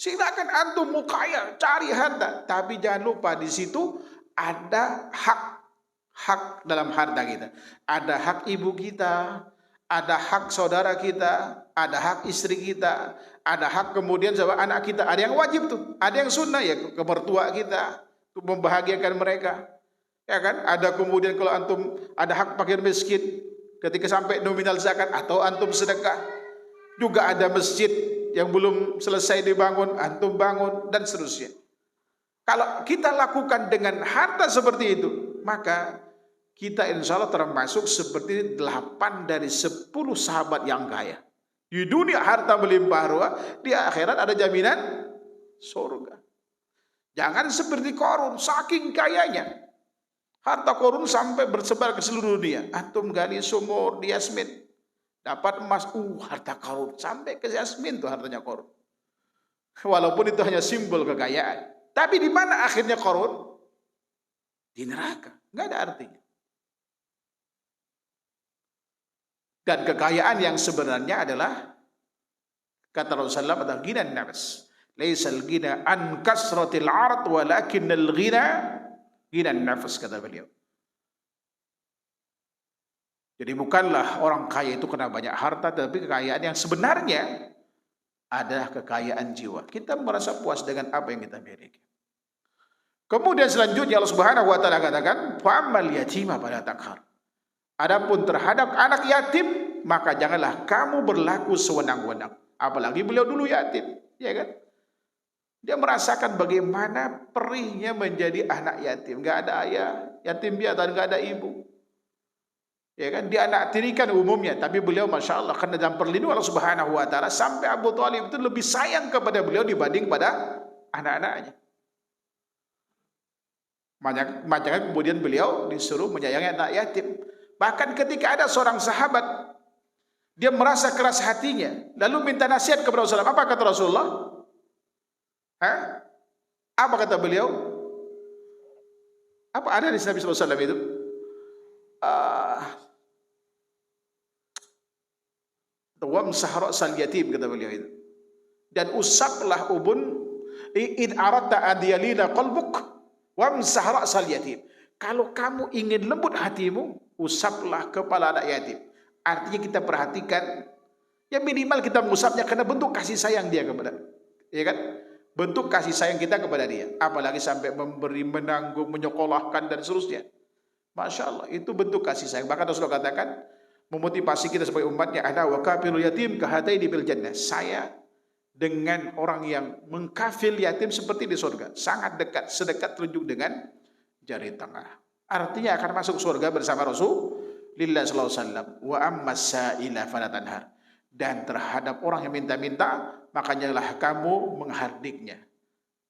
Silakan antum mau kaya, cari harta, tapi jangan lupa di situ ada hak dalam harta kita. Ada hak ibu kita, ada hak saudara kita, ada hak istri kita, ada hak kemudian sama anak kita. Ada yang wajib tuh, ada yang sunnah ya ke mertua kita, untuk membahagiakan mereka. Ya kan? Ada kemudian kalau antum ada hak fakir miskin ketika sampai nominal zakat atau antum sedekah. Juga ada masjid yang belum selesai dibangun, antum bangun dan seterusnya. Kalau kita lakukan dengan harta seperti itu, maka kita insya Allah termasuk seperti 8 dari 10 sahabat yang kaya. Di dunia harta melimpah ruah, di akhirat ada jaminan surga. Jangan seperti Qarun, saking kayanya. Harta Qarun sampai bersebar ke seluruh dunia. Antum gali sumur di Yasmin, dapat emas, harta Qarun. Sampai ke Yasmin tuh hartanya Qarun. Walaupun itu hanya simbol kekayaan. Tapi di mana akhirnya Qarun? Di neraka. Nggak ada artinya. Dan kekayaan yang sebenarnya adalah, kata Rasulullah SAW, ghina nafs. Laisal ghina an kasratil ard walakinnal ghina ghina nafs, kata beliau. Jadi bukanlah orang kaya itu karena banyak harta, tapi kekayaan yang sebenarnya adalah kekayaan jiwa. Kita merasa puas dengan apa yang kita miliki. Kemudian selanjutnya Allah Subhanahu wa taala katakan, "Fa'amal yatima fala taqhar." Adapun terhadap anak yatim, maka janganlah kamu berlaku sewenang-wenang. Apalagi beliau dulu yatim, ya kan? Dia merasakan bagaimana perihnya menjadi anak yatim, enggak ada ayah, yatim piatu, enggak ada ibu. Ya kan, dia anak tirikan umumnya, tapi beliau Masya Allah karena dalam perlindungan Allah Subhanahu wa taala, sampai Abu Thalib itu lebih sayang kepada beliau dibanding pada anak-anaknya. Makanya kemudian beliau disuruh menyayangi anak yatim. Bahkan ketika ada seorang sahabat, dia merasa keras hatinya, lalu minta nasihat kepada Rasulullah. Apa kata Rasulullah? Apa kata beliau? Apa ada di Nabi SAW itu? Wamsah ra'sal yatim, kata beliau itu. Dan usaplah ubun in aradta an yalina qalbuk wamsah ra'sal yatim. Kalau kamu ingin lembut hatimu, usaplah kepala anak yatim. Artinya kita perhatikan, ya minimal kita mengusapnya karena bentuk kasih sayang dia kepada, ya kan? Bentuk kasih sayang kita kepada dia. Apalagi sampai memberi, menanggung, menyekolahkan dan seterusnya. Masya Allah, itu bentuk kasih sayang. Bahkan Rasulullah katakan, memotivasi kita sebagai umatnya, ada wa kafirul yatim kahataini bil jannah. Saya dengan orang yang mengkafil yatim seperti di surga, sangat dekat, sedekat telunjuk dengan jari tengah. Artinya akan masuk surga bersama Rasulullah sallallahu alaihi wasallam. Wa ammas sa'ila fala tanhar. Dan terhadap orang yang minta-minta, maka janganlah kamu menghardiknya.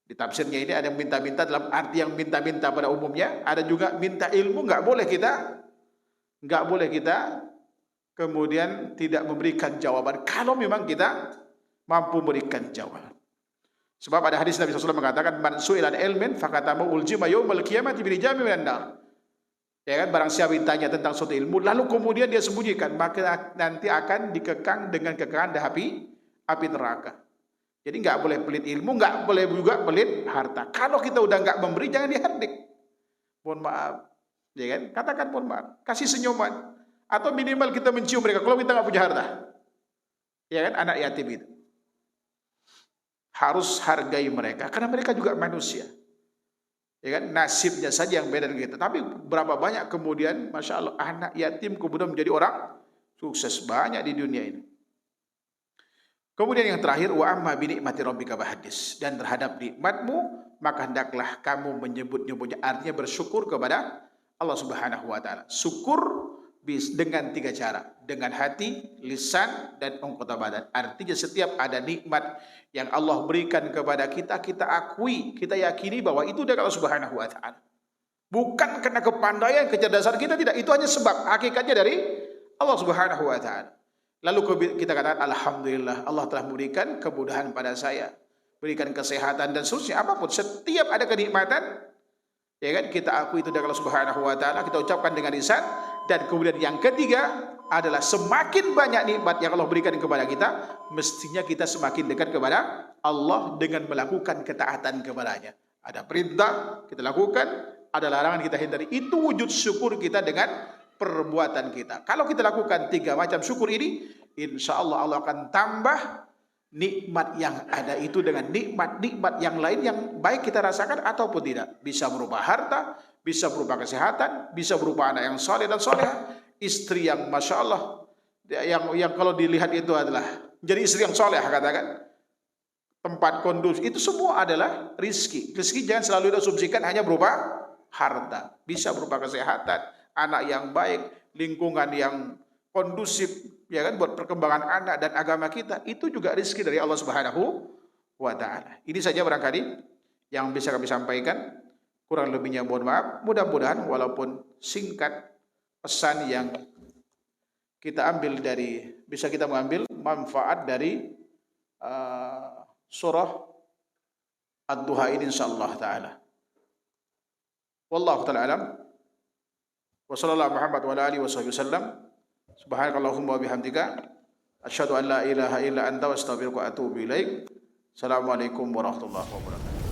Di tafsirnya ini ada yang minta-minta dalam arti yang minta-minta pada umumnya, ada juga minta ilmu, nggak boleh kita kemudian tidak memberikan jawaban kalau memang kita mampu memberikan jawaban. Sebab ada hadis Nabi SAW mengatakan, man su'ilan ilmin fakatamu uljima yawmal qiyamati birijami minan nar. Ya kan, barang siapa ditanya tentang suatu ilmu lalu kemudian dia sembunyikan, maka nanti akan dikekang dengan kekangan api neraka. Jadi nggak boleh pelit ilmu, nggak boleh juga pelit harta. Kalau kita udah nggak memberi, jangan dihardik. Mohon maaf, ya kan? Katakan mohon maaf, kasih senyuman, atau minimal kita mencium mereka. Kalau kita nggak punya harta, ya kan? Anak yatim itu harus hargai mereka, karena mereka juga manusia. Ya kan? Nasibnya saja yang beda dengan kita. Tapi berapa banyak kemudian, Masya Allah, anak yatim kemudian menjadi orang sukses, banyak di dunia ini. Kemudian yang terakhir, wa amma bi nikmati rabbika fahaddits. Dan terhadap nikmatmu, maka hendaklah kamu menyebut-nyebutnya, artinya bersyukur kepada Allah Subhanahu wa taala. Syukur dengan 3 cara, dengan hati, lisan, dan anggota badan. Artinya setiap ada nikmat yang Allah berikan kepada kita, kita akui, kita yakini bahwa itu dari Allah Subhanahu wa taala. Bukan karena kepandaian, kecerdasan kita, tidak. Itu hanya sebab, hakikatnya dari Allah Subhanahu wa taala. Lalu kita katakan, alhamdulillah, Allah telah memberikan kemudahan pada saya, berikan kesehatan dan seterusnya, apapun. Setiap ada kenikmatan, ya kan, kita akui itu dari Allah Subhanahu wa taala, kita ucapkan dengan lisan. Dan kemudian yang ketiga, adalah semakin banyak nikmat yang Allah berikan kepada kita, mestinya kita semakin dekat kepada Allah dengan melakukan ketaatan kepadanya. Ada perintah kita lakukan, ada larangan kita hindari. Itu wujud syukur kita dengan perbuatan kita. Kalau kita lakukan 3 macam syukur ini, insya Allah Allah akan tambah nikmat yang ada itu dengan nikmat-nikmat yang lain yang baik kita rasakan ataupun tidak. Bisa berupa harta, bisa berupa kesehatan, bisa berupa anak yang soleh dan soleha, istri yang masya Allah, yang kalau dilihat itu adalah jadi istri yang soleh, katakan, tempat kondusif, itu semua adalah rizki. Rizki jangan selalu diasumsikan hanya berupa harta, bisa berupa kesehatan, anak yang baik, lingkungan yang kondusif, ya kan, buat perkembangan anak dan agama kita. Itu juga rizki dari Allah Subhanahu wa Ta'ala. Ini saja barangkali yang bisa kami sampaikan. Kurang lebihnya mohon maaf. Mudah-mudahan walaupun singkat, pesan yang kita ambil dari, bisa kita mengambil manfaat dari surah Ad-Duha ini insyaallah ta'ala. Wallahu ta'ala alam. Wa sallallahu Muhammad wa ala alihi wa sahbihi wasallam. Subhanakallahumma wa bihamdika asyhadu an la ilaha illa anta wa astaghfiruka wa atubu ilaik. Assalamualaikum warahmatullahi wabarakatuh.